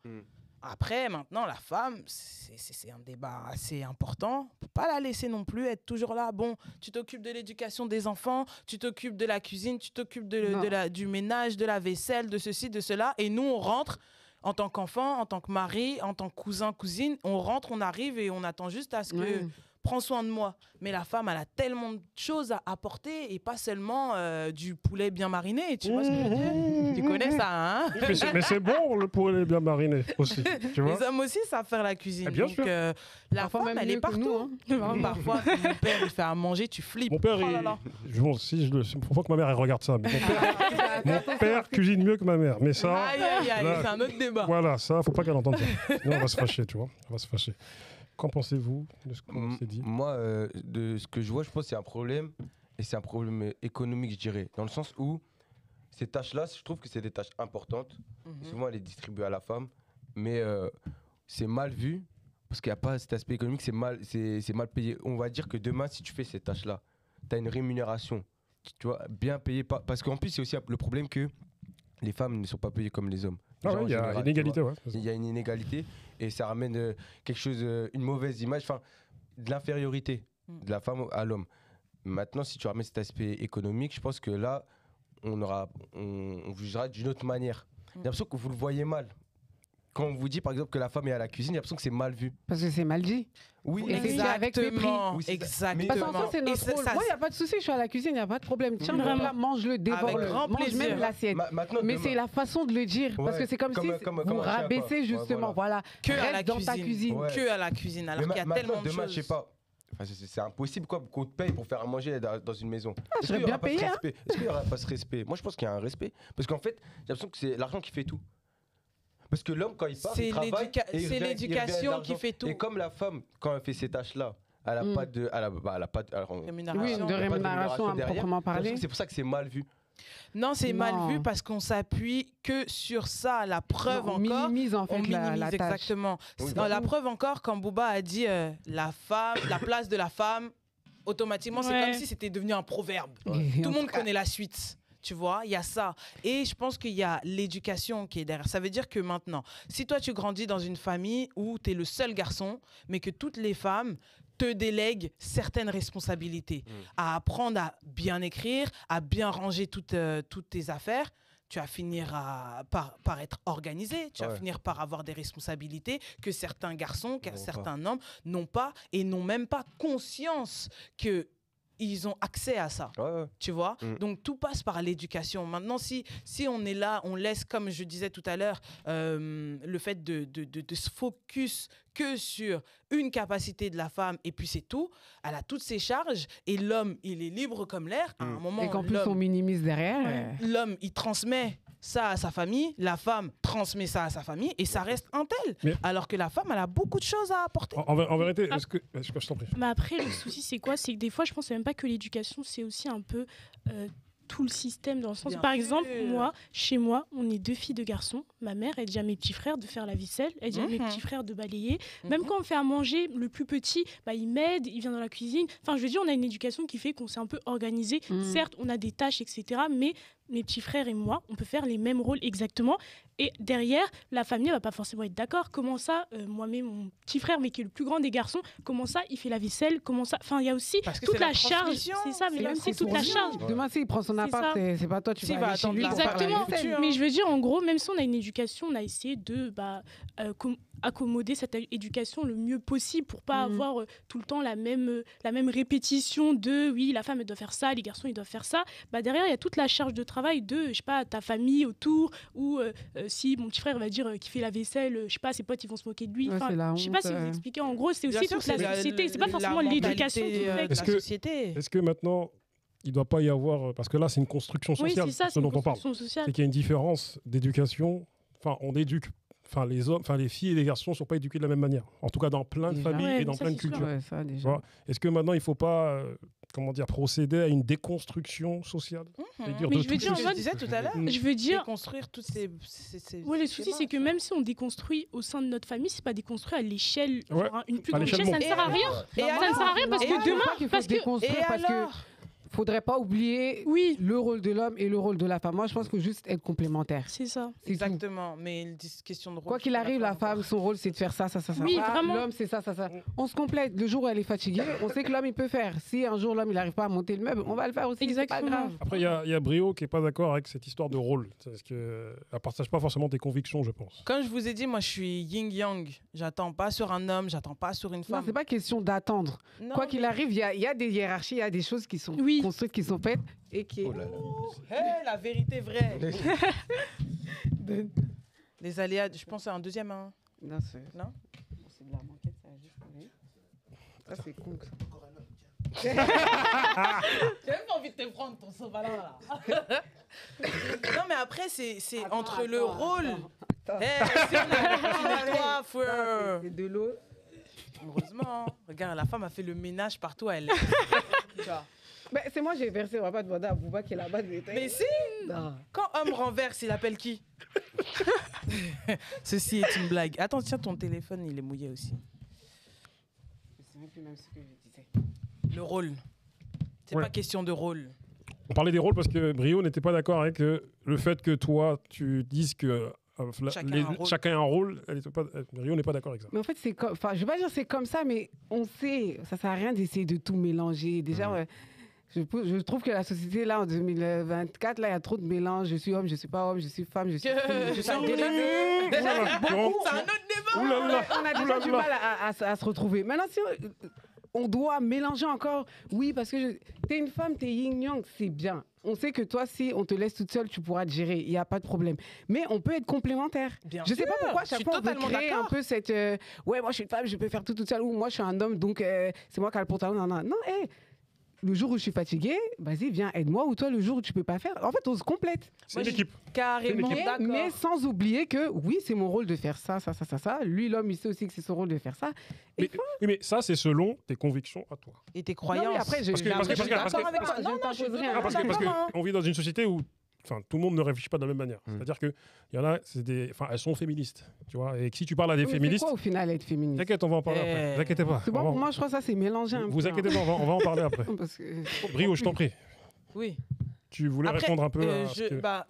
Après, maintenant, la femme, c'est un débat assez important. On ne peut pas la laisser non plus être toujours là. Bon, tu t'occupes de l'éducation des enfants, tu t'occupes de la cuisine, tu t'occupes du ménage, de la vaisselle, de ceci, de cela. Et nous, on rentre en tant qu'enfant, en tant que mari, en tant que cousin, cousine. On rentre, on arrive et on attend juste à ce que... Prends soin de moi. Mais la femme, elle a tellement de choses à apporter et pas seulement du poulet bien mariné. Tu vois ce que je veux dire? Tu connais ça, hein? Mais c'est bon, le poulet bien mariné aussi. Tu vois? Les hommes aussi savent faire la cuisine. Bien sûr. La femme, elle est partout. Nous, hein. Parfois, mon père, il fait à manger, tu flippes. Mon père, il faut que ma mère elle regarde ça. Mais mon père cuisine mieux que ma mère. Mais ça, c'est un autre débat. Voilà, ça, faut pas qu'elle entende ça. Sinon, on va se fâcher, tu vois. On va se fâcher. Qu'en pensez-vous de ce qu'on s'est dit? Moi, de ce que je vois, je pense que c'est un problème, et c'est un problème économique, je dirais, dans le sens où ces tâches-là, je trouve que c'est des tâches importantes. Souvent, elle est distribuée à la femme, mais c'est mal vu, parce qu'il n'y a pas cet aspect économique, c'est mal payé. On va dire que demain, si tu fais ces tâches-là, tu as une rémunération, tu vois, bien payée. Parce qu'en plus, c'est aussi le problème que les femmes ne sont pas payées comme les hommes. Il y a une inégalité, Il y a une inégalité et ça ramène quelque chose, une mauvaise image, enfin, de l'infériorité de la femme à l'homme. Maintenant, si tu ramènes cet aspect économique, je pense que là, on vous jugera d'une autre manière. J'ai l'impression que vous le voyez mal. Quand on vous dit par exemple que la femme est à la cuisine, j'ai l'impression que c'est mal vu. Parce que c'est mal dit. Oui, exactement. Oui, exactement. Parce que c'est notre rôle. Moi, il n'y a pas de souci, je suis à la cuisine, il n'y a pas de problème. Tiens, là, mange-le, dévore-le. Mange même l'assiette. Mais c'est la façon de le dire. Parce que c'est comme si vous rabaissez justement. Voilà. Que à la cuisine. Que à la cuisine. Alors qu'il y a tellement de choses. Je sais pas. Enfin, c'est impossible qu'on te paye pour faire à manger dans une maison. Je serais bien payé. Est-ce qu'il n'y aura pas ce respect? Moi, je pense qu'il y a un respect. Parce qu'en fait, j'ai l'impression que c'est l'argent qui fait tout. Parce que l'homme, quand il part, il travaille. C'est l'éducation qui fait tout. Et comme la femme, quand elle fait ces tâches-là, elle n'a pas de rémunération à proprement parler. C'est pour ça que c'est mal vu. Non, c'est mal vu parce qu'on s'appuie que sur ça. La preuve on minimise en fait la tâche. Exactement. La preuve encore, quand Booba a dit la place de la femme, automatiquement, c'est comme si c'était devenu un proverbe. Tout le monde connaît la suite. Tu vois, il y a ça. Et je pense qu'il y a l'éducation qui est derrière. Ça veut dire que maintenant, si toi, tu grandis dans une famille où tu es le seul garçon, mais que toutes les femmes te délèguent certaines responsabilités, à apprendre à bien écrire, à bien ranger toutes tes affaires, tu vas finir par être organisé, tu vas finir par avoir des responsabilités que certains garçons, que certains hommes n'ont pas et n'ont même pas conscience que ils ont accès à ça, tu vois. Donc tout passe par l'éducation. Maintenant, si on est là, on laisse, comme je disais tout à l'heure, le fait de se focus que sur une capacité de la femme et puis c'est tout. Elle a toutes ses charges et l'homme, il est libre comme l'air. À un moment, et qu'en plus on minimise derrière. L'homme, il transmet ça à sa famille, la femme transmet ça à sa famille et ça reste un tel. Alors que la femme, elle a beaucoup de choses à apporter. En vérité, est-ce que je t'en prie. Mais après, le souci, c'est quoi? C'est que des fois, je pense même pas que l'éducation, c'est aussi un peu tout le système dans le sens. Par exemple, moi, chez moi, on est 2 filles, 2 garçons. Ma mère, elle dit à mes petits frères de faire la vaisselle, elle dit à mes petits frères de balayer. Même quand on fait à manger, le plus petit, il m'aide, il vient dans la cuisine. Enfin, je veux dire, on a une éducation qui fait qu'on s'est un peu organisé. Certes, on a des tâches, etc. Mais mes petits frères et moi, on peut faire les mêmes rôles exactement. Et derrière, la famille ne va pas forcément être d'accord. Comment ça, moi-même, mon petit frère, mais qui est le plus grand des garçons, comment ça, il fait la vaisselle? Comment ça? Enfin, il y a aussi toute la charge. C'est ça, mais il y a aussi toute la charge. Demain, s'il prend son appart, c'est pas toi, tu vas aller chez lui. Exactement. Mais je veux dire, en gros, même si on a une éducation, on a essayé de accommoder cette éducation le mieux possible pour pas avoir tout le temps la même répétition de oui, la femme elle doit faire ça, les garçons ils doivent faire ça. Bah, derrière il y a toute la charge de travail de, je sais pas, ta famille autour, ou si mon petit frère va dire qu'il fait la vaisselle, je sais pas, ses potes ils vont se moquer de lui. Je sais pas si vous expliquez, en gros c'est aussi toute la société, c'est pas forcément l'éducation qui fait la société. Est-ce que maintenant il ne doit pas y avoir, parce que là c'est une construction sociale, c'est ça, ce dont on parle, c'est qu'il y a une différence d'éducation, enfin on éduque. Enfin, les filles et les garçons ne sont pas éduqués de la même manière. En tout cas, dans plein de familles et dans plein de cultures. Est-ce que maintenant, il ne faut pas procéder à une déconstruction sociale je disais tout à l'heure, je veux dire déconstruire toutes ces le souci, c'est que même si on déconstruit au sein de notre famille, ce n'est pas déconstruire à l'échelle, une plus grande échelle, ça ne sert à rien. Ça ne sert à rien parce que demain... Parce que faudrait pas oublier le rôle de l'homme et le rôle de la femme. Moi, je pense qu'il faut juste être complémentaire. C'est ça. Exactement. Mais une question de rôle. Quoi qu'il arrive, la femme, son rôle, c'est de faire ça. Oui, vraiment. L'homme, c'est ça. On se complète. Le jour où elle est fatiguée, on sait que l'homme, il peut faire. Si un jour, l'homme, il n'arrive pas à monter le meuble, on va le faire aussi. Exactement. C'est pas grave. Après, il y a Brio qui n'est pas d'accord avec cette histoire de rôle. Parce qu'elle ne partage pas forcément tes convictions, je pense. Comme je vous ai dit, moi, je suis yin-yang. J'attends pas sur un homme, j'attend pas sur une femme. Non, c'est pas question d'attendre. Quoi qu'il arrive, il y a des hiérarchies, il y a des choses qui sont construites, qui sont faites. Et qui la vérité vraie. Les aléas, je pense à un deuxième. Hein. Non, c'est de la banquette, ça a juste coulé. Ça, c'est con. J'ai même pas envie de te prendre ton sauvage là. Non, mais après, c'est entre le rôle. C'est de l'eau. Heureusement. Regarde, la femme a fait le ménage partout. Elle. Mais c'est moi, j'ai versé. On va pas demander à Bouba qui est là-bas. Mais si Quand homme renverse, il appelle qui? Ceci est une blague. Attends, tiens, ton téléphone, il est mouillé aussi. C'est même plus même ce que je disais. Le rôle. C'est pas question de rôle. On parlait des rôles parce que Brio n'était pas d'accord avec le fait que toi, tu dises que chacun a un rôle. Brio n'est pas d'accord avec ça. Mais en fait, je ne vais pas dire c'est comme ça, mais on sait, ça ne sert à rien d'essayer de tout mélanger. Déjà, je trouve que la société, là, en 2024, là, il y a trop de mélange. Je suis homme, je ne suis pas homme, je suis femme, je suis... C'est un autre débat. On a déjà du mal à se retrouver. Maintenant, si on doit mélanger encore, oui, parce que t'es une femme, t'es yin-yang, c'est bien. On sait que toi, si on te laisse toute seule, tu pourras te gérer, il n'y a pas de problème. Mais on peut être complémentaire. Je ne sais pas pourquoi chaque fois on veut créer un peu cette... ouais, moi je suis une femme, je peux faire tout toute seule, ou moi je suis un homme, donc c'est moi qui ai le pantalon. Non, le jour où je suis fatiguée, vas-y, viens, aide-moi, ou toi, le jour où tu peux pas faire. En fait, on se complète. C'est une équipe. Carrément, d'accord. Mais sans oublier que, oui, c'est mon rôle de faire ça. Lui, l'homme, il sait aussi que c'est son rôle de faire ça. Mais ça, c'est selon tes convictions à toi. Et tes croyances. Non, après, je suis d'accord avec toi. Parce qu'on vit dans une société où tout le monde ne réfléchit pas de la même manière. C'est-à-dire qu'il y en a, elles sont féministes. Tu vois, et si tu parles à des féministes. C'est quoi au final être féministe? T'inquiète, on va en parler après. Ne vous inquiétez pas. C'est bon, pour moi, je crois que ça, c'est mélangé. Vous inquiétez pas, on va en parler après. Brio, je t'en prie. Oui. Tu voulais répondre un peu à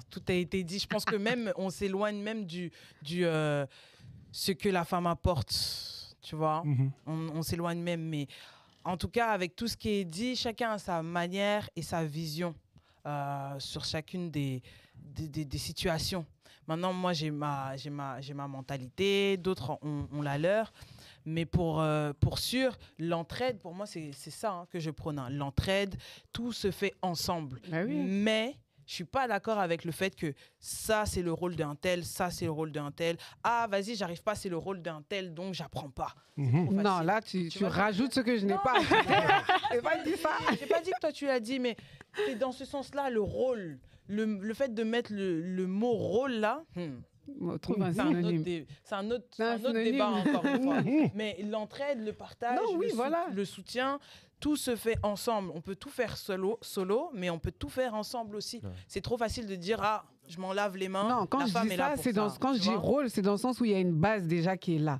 tout a été dit. Je pense que même, on s'éloigne même du ce que la femme apporte. Tu vois, on s'éloigne même. Mais en tout cas, avec tout ce qui est dit, chacun a sa manière et sa vision. Sur chacune des situations. Maintenant, moi, j'ai ma mentalité, d'autres ont la leur. Mais pour sûr, l'entraide, pour moi, c'est ça que je prône. L'entraide, tout se fait ensemble. Bah oui. Mais je ne suis pas d'accord avec le fait que ça, c'est le rôle d'un tel, ça, c'est le rôle d'un tel. Ah, vas-y, j'arrive pas, c'est le rôle d'un tel, donc j'apprends pas. Non, là, tu rajoutes ce que je n'ai pas. J'ai pas dit ça. J'ai pas dit que toi, tu l'as dit, mais c'est dans ce sens-là, le rôle, le fait de mettre le mot rôle là... Trouve un synonyme. C'est un autre débat encore une fois. Mais l'entraide, le partage, le soutien, tout se fait ensemble. On peut tout faire solo, mais on peut tout faire ensemble aussi. Ouais. C'est trop facile de dire je m'en lave les mains. Non, quand je dis ça, quand je dis rôle, c'est dans le sens où il y a une base déjà qui est là.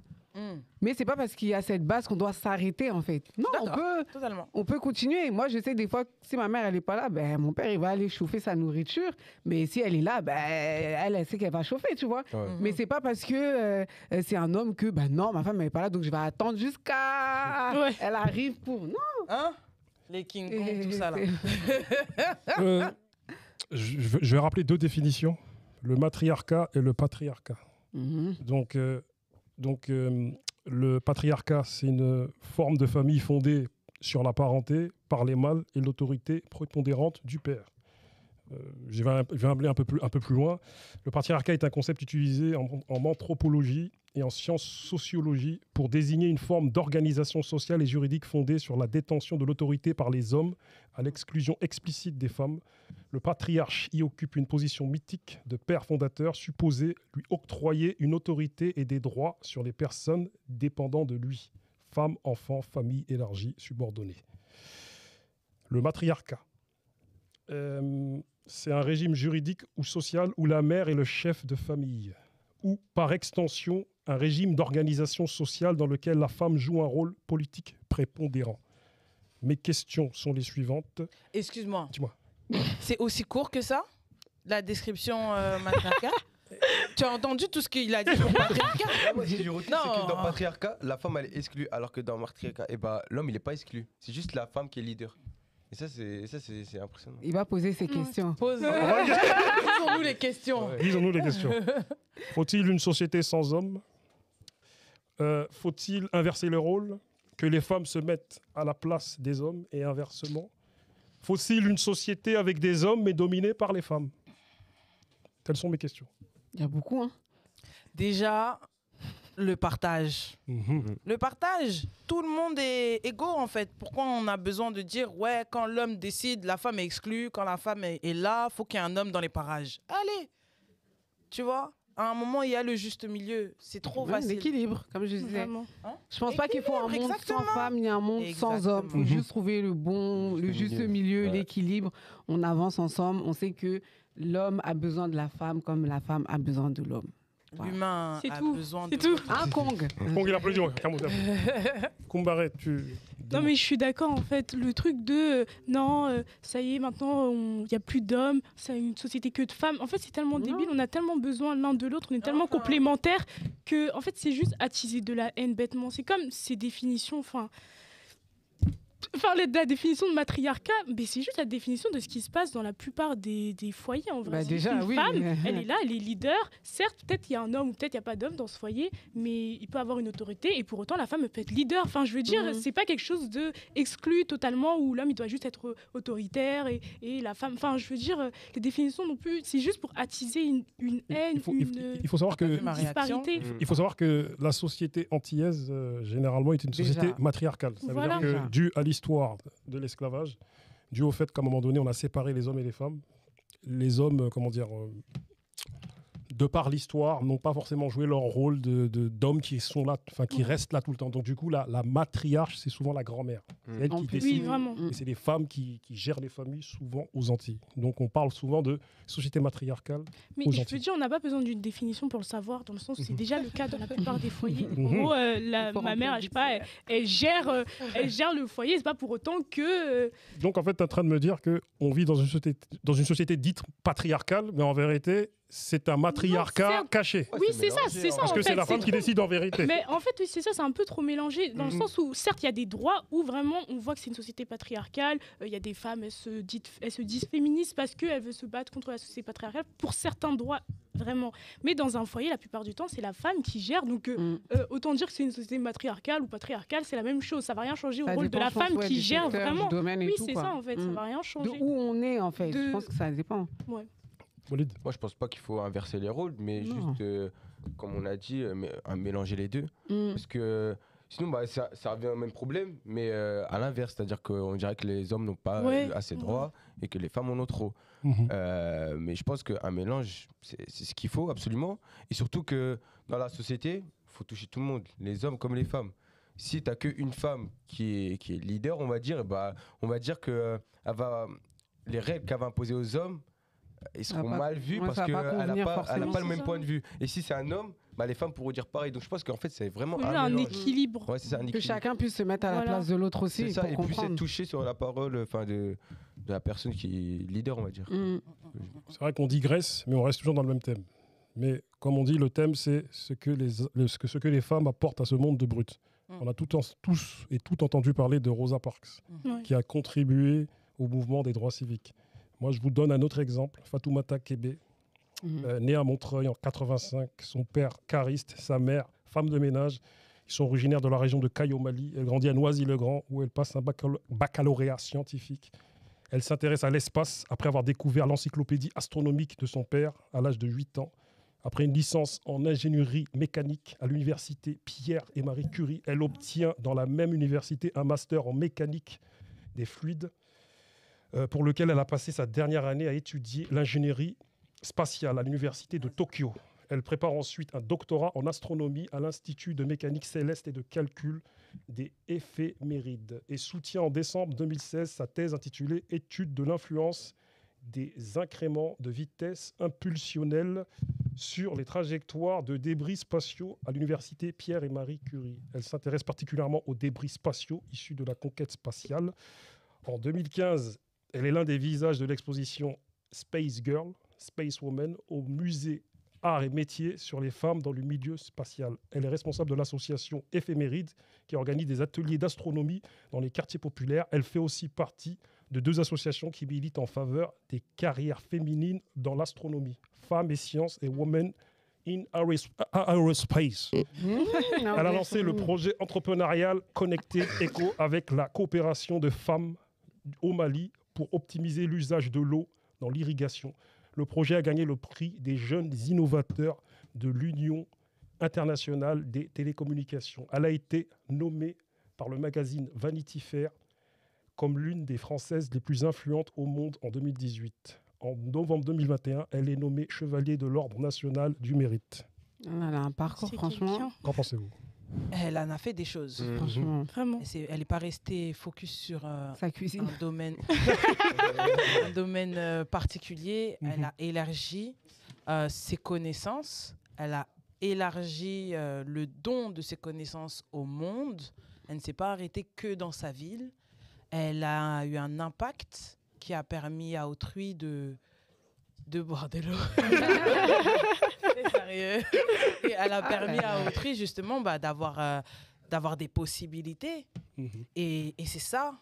Mais c'est pas parce qu'il y a cette base qu'on doit s'arrêter en fait. Non, on peut continuer. Moi, je sais des fois, si ma mère elle est pas là, mon père il va aller chauffer sa nourriture. Mais si elle est là, elle sait qu'elle va chauffer, tu vois. Ouais. Mais c'est pas parce que c'est un homme que non, ma femme elle est pas là, donc je vais attendre jusqu'à elle arrive pour non. Les King Kong, tout ça là. Je vais rappeler deux définitions, le matriarcat et le patriarcat. Donc Donc, le patriarcat, c'est une forme de famille fondée sur la parenté par les mâles et l'autorité prépondérante du père. Je vais aller un peu plus loin. Le patriarcat est un concept utilisé en anthropologie et en sciences sociologie pour désigner une forme d'organisation sociale et juridique fondée sur la détention de l'autorité par les hommes à l'exclusion explicite des femmes. Le patriarche y occupe une position mythique de père fondateur supposé lui octroyer une autorité et des droits sur les personnes dépendant de lui. Femmes, enfants, famille élargie, subordonnée. Le matriarcat. C'est un régime juridique ou social où la mère est le chef de famille, ou par extension, un régime d'organisation sociale dans lequel la femme joue un rôle politique prépondérant. Mes questions sont les suivantes. Excuse-moi. Dis-moi. C'est aussi court que ça, la description matriarcat? Tu as entendu tout ce qu'il a dit sur le patriarcat? Moi, ce que j'ai retenu, c'est que dans le patriarcat, la femme, elle est exclue, alors que dans le matriarcat, l'homme, il n'est pas exclu. C'est juste la femme qui est leader. Et ça, c'est impressionnant. Il va poser ses questions. Disons-nous les questions. Ouais. Disons-nous les questions. Faut-il une société sans hommes? Faut-il inverser les rôles? Que les femmes se mettent à la place des hommes et inversement? Faut-il une société avec des hommes mais dominée par les femmes? Telles sont mes questions. Il y a beaucoup, hein. Déjà, le partage. Mm-hmm. Le partage. Tout le monde est égaux, en fait. Pourquoi on a besoin de dire, ouais, quand l'homme décide, la femme est exclue. Quand la femme est là, il faut qu'il y ait un homme dans les parages. Allez. Tu vois? À un moment, il y a le juste milieu. C'est trop facile. L'équilibre, comme je disais. Vraiment. Je pense pas qu'il faut un monde exactement. sans femmes, ni un monde sans hommes. Il faut juste trouver le juste milieu, Ouais. l'équilibre. On avance ensemble. On sait que l'homme a besoin de la femme comme la femme a besoin de l'homme. Voilà. L'humain C'est a tout. besoin C'est de... tout. Un Kong. Kong, il applaudit. Kumbaré, tu... Non, mais je suis d'accord, en fait. Le truc de non, ça y est, maintenant, il n'y a plus d'hommes, c'est une société que de femmes. En fait, c'est tellement débile, on a tellement besoin l'un de l'autre, on est tellement complémentaires que, en fait, c'est juste attiser de la haine bêtement. C'est comme ces définitions, enfin, la définition de matriarcat, mais c'est juste la définition de ce qui se passe dans la plupart des foyers. En vrai, Bah, c'est déjà, une oui. femme, elle est là, elle est leader. Certes, peut-être il y a un homme ou peut-être il n'y a pas d'homme dans ce foyer, mais il peut avoir une autorité et pour autant la femme peut être leader. Enfin, je veux dire, c'est pas quelque chose de exclu totalement où l'homme il doit juste être autoritaire et la femme. Enfin, je veux dire, les définitions non plus, c'est juste pour attiser une haine, Il faut savoir que Ma réaction. disparité. il faut savoir que la société antillaise, généralement, est une société Déjà. matriarcale. Ça Voilà. veut dire que, dû à l'histoire de l'esclavage, dû au fait qu'à un moment donné, on a séparé les hommes et les femmes, les hommes, de par l'histoire, n'ont pas forcément joué leur rôle d'hommes qui sont là, enfin qui restent là tout le temps. Donc du coup, la matriarche, c'est souvent la grand-mère. C'est elle En qui plus, décide. Oui, vraiment. Et c'est les femmes qui gèrent les familles, souvent aux Antilles. Donc on parle souvent de société matriarcale. Mais aux je Antilles. veux dire, on n'a pas besoin d'une définition pour le savoir, dans le sens où c'est déjà le cas dans la plupart des foyers. En Mhm. gros, Il faut ma mère, remplir je sais pas, elle gère le foyer, c'est pas pour autant que. Donc en fait, tu es en train de me dire qu'on vit dans une société dite patriarcale, mais en vérité, c'est un matriarcat certes. caché. Oui, c'est ça, c'est ça. Parce en que c'est fait, la femme c'est qui trop- décide en vérité. Mais en fait, oui, c'est ça, c'est un peu trop mélangé, dans le sens où, certes, il y a des droits où vraiment on voit que c'est une société patriarcale. Il y a des femmes, elles se disent féministes parce qu'elles veulent se battre contre la société patriarcale pour certains droits, vraiment. Mais dans un foyer, la plupart du temps, c'est la femme qui gère. Donc, autant dire que c'est une société matriarcale ou patriarcale, c'est la même chose. Ça va rien changer au Ça rôle de dépend, la je pense, femme ouais, qui du gère secteur, du vraiment. domaine et Oui, tout, c'est quoi. ça, en fait, ça va rien De changer. où on est, en fait. De- Je pense que ça dépend. Walid. Moi, je pense pas qu'il faut inverser les rôles, mais Non. juste, comme on a dit, mélanger les deux. Parce que sinon, bah, ça revient au même problème, mais à l'inverse. C'est-à-dire qu'on dirait que les hommes n'ont pas assez de droits et que les femmes en ont trop. Mais je pense qu'un mélange, c'est ce qu'il faut absolument. Et surtout que dans la société, il faut toucher tout le monde, les hommes comme les femmes. Si tu n'as qu'une femme qui est leader, on va dire, bah, on va dire que les règles qu'elle va imposer aux hommes, ils seront mal vus parce ça va qu'elle pas n'a convenir pas forcément. le C'est même ça. point de vue. Et si c'est un homme, bah, les femmes pourront dire pareil. Donc je pense qu'en fait, c'est vraiment Il faut un mélange. équilibre. Ouais, c'est ça, un Que équilibre. chacun puisse se mettre à la Voilà. place de l'autre aussi C'est ça, pour et puis c'est comprendre. touché sur la parole de la personne qui est leader, on va dire. C'est vrai qu'on digresse, mais on reste toujours dans le même thème. Mais comme on dit, le thème, c'est ce que les femmes apportent à ce monde de brut. On a tous et toutes entendu parler de Rosa Parks, Ouais. qui a contribué au mouvement des droits civiques. Moi, je vous donne un autre exemple. Fatoumata Kébé, née à Montreuil en 85, son père cariste, sa mère femme de ménage. Ils sont originaires de la région de Caille au Mali. Elle grandit à Noisy-le-Grand où elle passe un baccalauréat scientifique. Elle s'intéresse à l'espace après avoir découvert l'encyclopédie astronomique de son père à l'âge de 8 ans. Après une licence en ingénierie mécanique à l'université Pierre et Marie Curie, elle obtient dans la même université un master en mécanique des fluides pour lequel elle a passé sa dernière année à étudier l'ingénierie spatiale à l'université de Tokyo. Elle prépare ensuite un doctorat en astronomie à l'Institut de mécanique céleste et de calcul des éphémérides et soutient en décembre 2016 sa thèse intitulée « Étude de l'influence des incréments de vitesse impulsionnelle sur les trajectoires de débris spatiaux à l'université Pierre et Marie Curie ». Elle s'intéresse particulièrement aux débris spatiaux issus de la conquête spatiale. En 2015, elle est l'un des visages de l'exposition Space Girl, Space Woman au musée Arts et métiers sur les femmes dans le milieu spatial. Elle est responsable de l'association Éphéméride qui organise des ateliers d'astronomie dans les quartiers populaires. Elle fait aussi partie de 2 associations qui militent en faveur des carrières féminines dans l'astronomie. Femmes et Sciences et Women in Aerospace. Elle a lancé le projet entrepreneurial Connected Eco avec la coopération de femmes au Mali pour optimiser l'usage de l'eau dans l'irrigation. Le projet a gagné le prix des jeunes innovateurs de l'Union internationale des télécommunications. Elle a été nommée par le magazine Vanity Fair comme l'une des Françaises les plus influentes au monde en 2018. En novembre 2021, elle est nommée chevalier de l'Ordre national du mérite. Elle a un parcours, franchement. Qu'en pensez-vous ? Elle en a fait des choses. Franchement. Vraiment. Elle n'est pas restée focus sur sa cuisine. un domaine particulier. Elle a élargi ses connaissances. Elle a élargi le don de ses connaissances au monde. Elle ne s'est pas arrêtée que dans sa ville. Elle a eu un impact qui a permis à autrui de boire de l'eau. Sérieux. Et elle a permis à autrui justement d'avoir des possibilités. Et c'est ça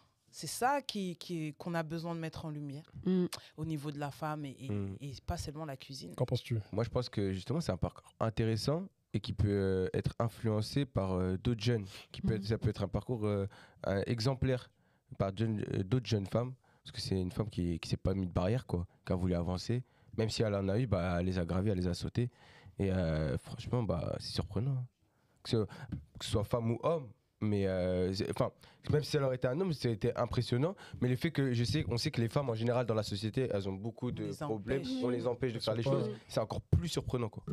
qu'on a besoin de mettre en lumière au niveau de la femme et pas seulement la cuisine. Qu'en penses-tu ? Moi, je pense que justement, c'est un parcours intéressant et qui peut être influencé par d'autres jeunes. Ça peut être un parcours exemplaire par d'autres jeunes femmes. Parce que c'est une femme qui s'est pas mis de barrière, quoi, qui a voulu avancer. Même si elle en a eu, elle les a gravées, elle les a sautées. Et franchement, c'est surprenant. Que ce soit femme ou homme. Mais même si elle aurait été un homme, ça a été impressionnant. Mais le fait que on sait que les femmes en général dans la société, elles ont beaucoup de problèmes. On les empêche de faire les choses. C'est encore plus surprenant, quoi.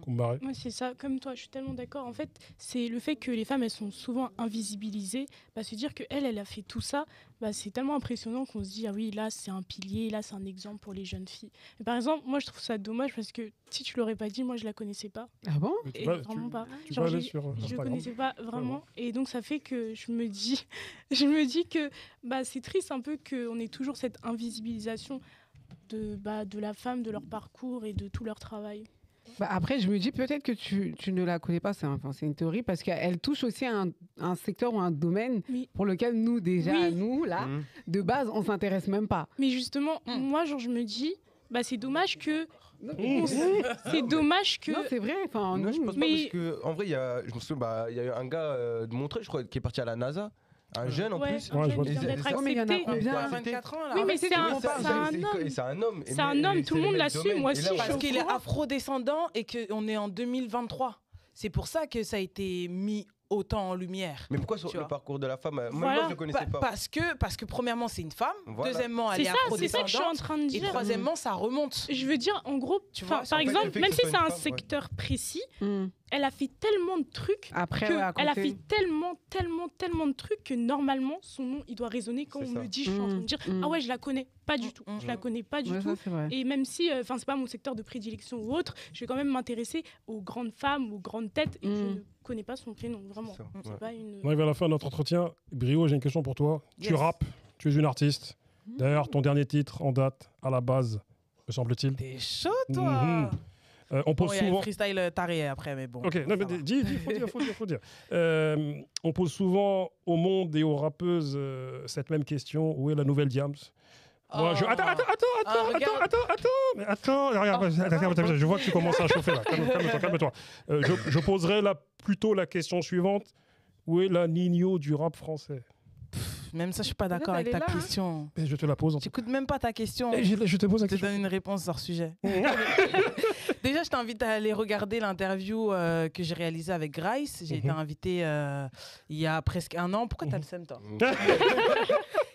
Moi, c'est ça. Comme toi, je suis tellement d'accord. En fait, c'est le fait que les femmes, elles sont souvent invisibilisées. Se dire qu'elle a fait tout ça, c'est tellement impressionnant qu'on se dit, ah oui, là, c'est un pilier, là, c'est un exemple pour les jeunes filles. Mais par exemple, moi, je trouve ça dommage parce que si tu l'aurais pas dit, moi, je la connaissais pas. Ah bon ? Vraiment pas. Je ne connaissais pas vraiment. Et donc, ça fait que je me dis que c'est triste un peu qu'on ait toujours cette invisibilisation de la femme, de leur parcours et de tout leur travail. Après, je me dis peut-être que tu ne la connais pas, c'est une théorie, parce qu'elle touche aussi à un secteur ou un domaine pour lequel nous, de base, on ne s'intéresse même pas. Mais justement, moi, je me dis, c'est dommage que... c'est dommage que... Non, c'est vrai. Non, je pense pas, parce que, en vrai, je me souviens, il y a eu un gars de Montreuil, je crois, qui est parti à la NASA. Un jeune en plus. Un jeune qui vient d'être accepté. Il a 24 ans là. Oui, mais c'est un homme. C'est un homme, tout le monde l'assume, moi aussi. Parce qu'il est afro-descendant et qu'on est en 2023. C'est pour ça que ça a été mis autant en lumière. Mais pourquoi sur le parcours de la femme moi, je ne connaissais pas. Parce que premièrement, c'est une femme. Deuxièmement, elle est afro-descendante. C'est ça que je suis en train de dire. Et troisièmement, ça remonte. Je veux dire, en gros, par exemple, même si c'est un secteur précis, elle a fait tellement de trucs elle a fait tellement de trucs que normalement son nom il doit résonner quand on me dit, je suis en train de dire ah ouais, je la connais pas du tout, je la connais pas du tout. Et même si c'est pas mon secteur de prédilection ou autre, je vais quand même m'intéresser aux grandes femmes, aux grandes têtes et je ne connais pas son prénom vraiment. C'est pas une... On arrive à la fin de notre entretien. Brio, j'ai une question pour toi. Tu rappes, tu es une artiste. D'ailleurs, ton dernier titre en date à la base, me semble-t-il. T'es chaud toi. On pose souvent. Il y a freestyle taré après, mais bon. Ok, non, mais dis, faut dire. On pose souvent au monde et aux rappeuses cette même question. Où est la nouvelle Diams ? Moi, attends, regarde, je vois que tu commences à chauffer là. Calme-toi. Je poserai plutôt la question suivante. Où est la Nino du rap français? Même ça, je suis pas d'accord avec ta question. Et je te la pose. Tu n'écoutes même pas ta question. Je te pose la question. Je te donne une réponse hors sujet. Déjà, je t'invite à aller regarder l'interview que j'ai réalisée avec Grace. J'ai été invitée il y a presque un an. Pourquoi t'as le seum, toi?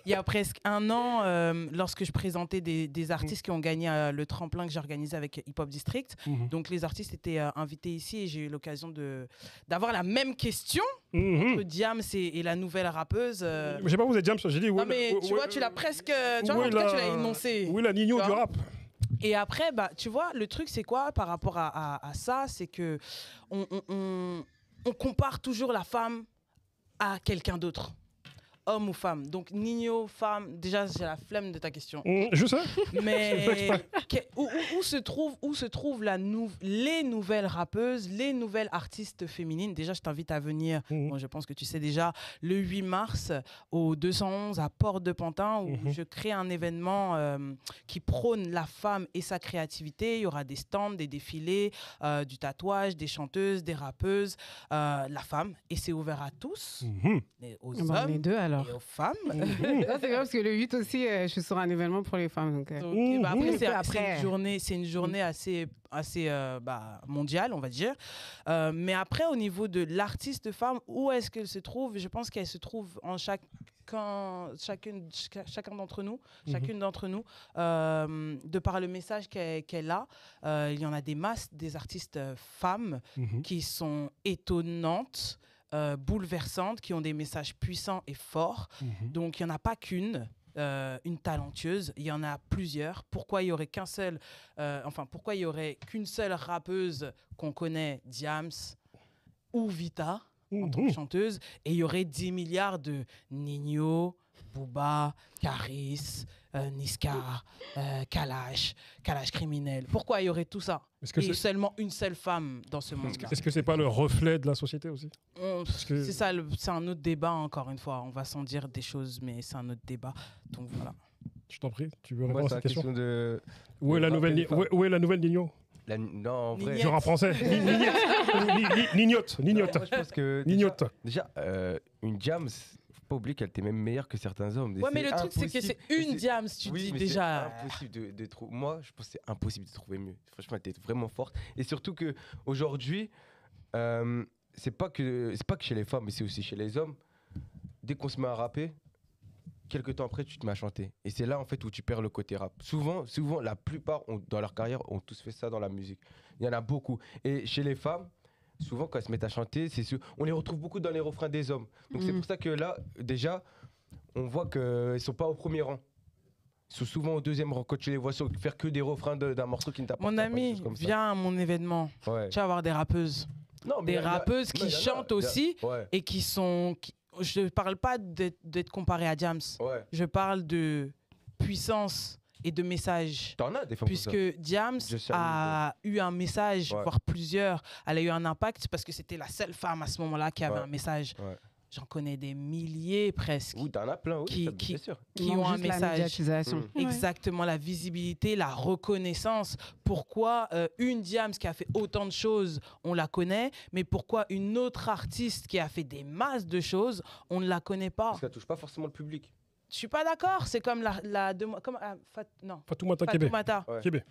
Il y a presque un an, lorsque je présentais des artistes qui ont gagné le tremplin que j'ai organisé avec Hip Hop District. Donc les artistes étaient invités ici et j'ai eu l'occasion d'avoir la même question entre Diams et la nouvelle rappeuse. Je sais pas, vous êtes Diams, j'ai dit. Non mais tu vois, tu l'as presque... Tu vois, en tout cas, tu l'as énoncé. Oui, la Nino du rap. Et après, bah, tu vois, le truc, c'est quoi par rapport à ça? C'est que on compare toujours la femme à quelqu'un d'autre. Homme ou femme. Donc, Nino, femme, déjà, j'ai la flemme de ta question. Je sais. Mais où se trouvent les nouvelles rappeuses, les nouvelles artistes féminines? Déjà, je t'invite à venir, bon, je pense que tu sais déjà, le 8 mars au 211 à Porte-de-Pantin, où je crée un événement qui prône la femme et sa créativité. Il y aura des stands, des défilés, du tatouage, des chanteuses, des rappeuses, la femme. Et c'est ouvert à tous, aux hommes. Les deux, alors. Et aux femmes. Ça, c'est vrai parce que le 8 aussi, je suis sur un événement pour les femmes. Donc, bah après, c'est une journée assez mondiale, on va dire. Mais après, au niveau de l'artiste femme, où est-ce qu'elle se trouve? Je pense qu'elle se trouve en chacun d'entre nous, chacune d'entre nous, de par le message qu'elle a. Il y en a des masses, des artistes femmes qui sont étonnantes, bouleversantes, qui ont des messages puissants et forts. Donc, il n'y en a pas qu'une. Une talentueuse, il y en a plusieurs. Pourquoi il y aurait qu'une seule rappeuse qu'on connaît, Diams ou Vita en tant que chanteuse, et il y aurait 10 milliards de Nino, Booba, Caris, Niska, Kalash criminel. Pourquoi il y aurait tout ça? Et seulement une seule femme dans ce monde-là. Est-ce que c'est pas le reflet de la société aussi? C'est ça, c'est un autre débat, encore une fois. On va s'en dire des choses, mais c'est un autre débat. Donc voilà. Je t'en prie, tu veux répondre à cette question de... Où est la nouvelle Nino? Non, en vrai. Genre en français. Nignote. Non, je pense que Nignote. Déjà, une Diams, faut pas oublier qu'elle était même meilleure que certains hommes. Ouais, mais le truc, c'est que c'est une Diams, tu dis déjà. C'est impossible de trouver. Moi, je pense que c'est impossible de trouver mieux. Franchement, elle était vraiment forte. Et surtout qu'aujourd'hui, c'est pas que chez les femmes, mais c'est aussi chez les hommes. Dès qu'on se met à rapper, quelques temps après, tu te mets à chanter. Et c'est là, en fait, où tu perds le côté rap. Souvent la plupart, dans leur carrière, ont tous fait ça dans la musique. Il y en a beaucoup. Et chez les femmes, souvent, quand elles se mettent à chanter, on les retrouve beaucoup dans les refrains des hommes. Donc, c'est pour ça que là, déjà, on voit qu'elles ne sont pas au premier rang. Ils sont souvent au deuxième rang. Quand tu les vois faire que des refrains d'un morceau qui ne t'appartient pas. Mon ami, viens à mon événement. Ouais. Tu vas avoir des rappeuses. Non, des rappeuses qui chantent aussi et qui sont... Je ne parle pas d'être comparé à Diams. Ouais. Je parle de puissance et de message. T'en as des fois. Puisque Diams a eu un message, voire plusieurs. Elle a eu un impact parce que c'était la seule femme à ce moment-là qui avait un message. Ouais. J'en connais des milliers presque. Oui, t'en as plein, oui, qui ont un message. Exactement, la visibilité, la reconnaissance. Pourquoi une Diams qui a fait autant de choses, on la connaît, mais pourquoi une autre artiste qui a fait des masses de choses, on ne la connaît pas? Parce qu'elle touche pas forcément le public. Je suis pas d'accord, c'est comme Fatoumata Kébé.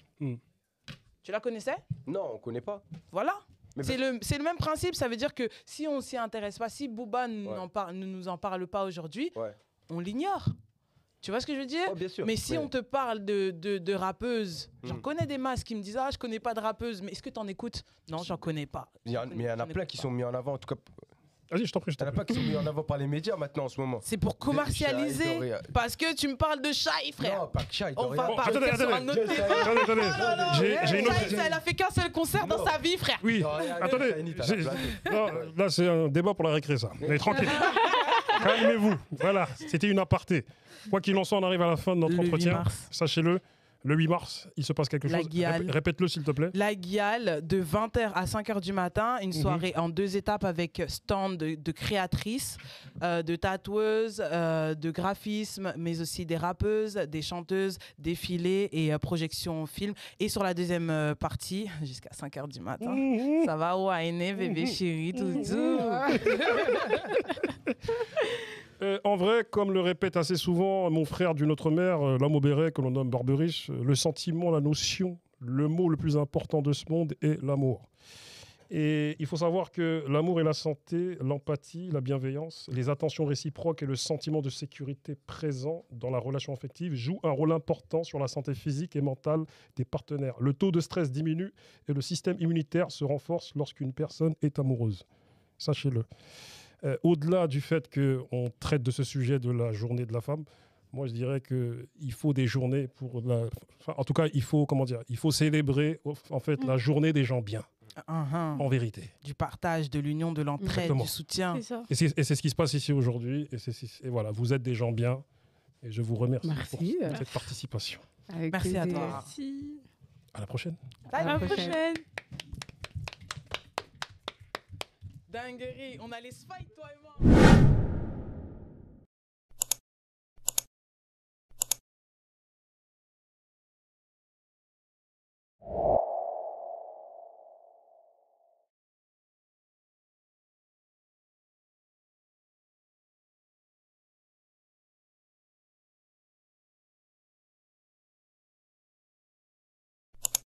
Tu la connaissais? Non, on connaît pas. Voilà. C'est le même principe, ça veut dire que si on s'y intéresse pas, si Booba ne nous en parle pas aujourd'hui, on l'ignore. Tu vois ce que je veux dire? Bien sûr. Mais si on te parle de rappeuses, j'en connais des masses qui me disent « Ah, je connais pas de rappeuse, mais est-ce que tu en écoutes ?» Non, j'en connais pas. Mais il y en a plein qui sont mis en avant, en tout cas... Vas-y, je t'en prie. Il y en a pas qui sont mis en avant par les médias maintenant en ce moment. C'est pour commercialiser. Parce que tu me parles de Shai, frère. Non, pas que Shai. On va partir sur un autre débat. J'ai une autre... Elle a fait qu'un seul concert dans sa vie, frère. Oui, attendez. Là, c'est un débat pour la récré, ça. Mais tranquille. Calmez-vous. Voilà, c'était une aparté. Quoi qu'il en soit, on arrive à la fin de notre entretien. Sachez-le. Le 8 mars, il se passe quelque chose. Répète-le, s'il te plaît. La Guiale, de 20h à 5h du matin. Une soirée en 2 étapes avec stand de créatrices, de tatoueuses, de graphisme, mais aussi des rappeuses, des chanteuses, défilés et projection film. Et sur la deuxième partie, jusqu'à 5h du matin, ça va whiner, bébé chéri, tout. En vrai, comme le répète assez souvent mon frère d'une autre mère, l'homme au béret que l'on nomme Barberich, le sentiment, la notion, le mot le plus important de ce monde est l'amour. Et il faut savoir que l'amour et la santé, l'empathie, la bienveillance, les attentions réciproques et le sentiment de sécurité présent dans la relation affective jouent un rôle important sur la santé physique et mentale des partenaires. Le taux de stress diminue et le système immunitaire se renforce lorsqu'une personne est amoureuse. Sachez-le. Au-delà du fait qu'on traite de ce sujet de la journée de la femme, moi je dirais qu'il faut des journées pour en tout cas, il faut célébrer en fait la journée des gens bien. En vérité. Du partage, de l'union, de l'entraide, du soutien. C'est et c'est ce qui se passe ici aujourd'hui. Et voilà, vous êtes des gens bien. Et je vous remercie pour cette participation. Merci à toi. Merci. À la prochaine. À la prochaine. Dinguerie, on a les fight, toi et moi.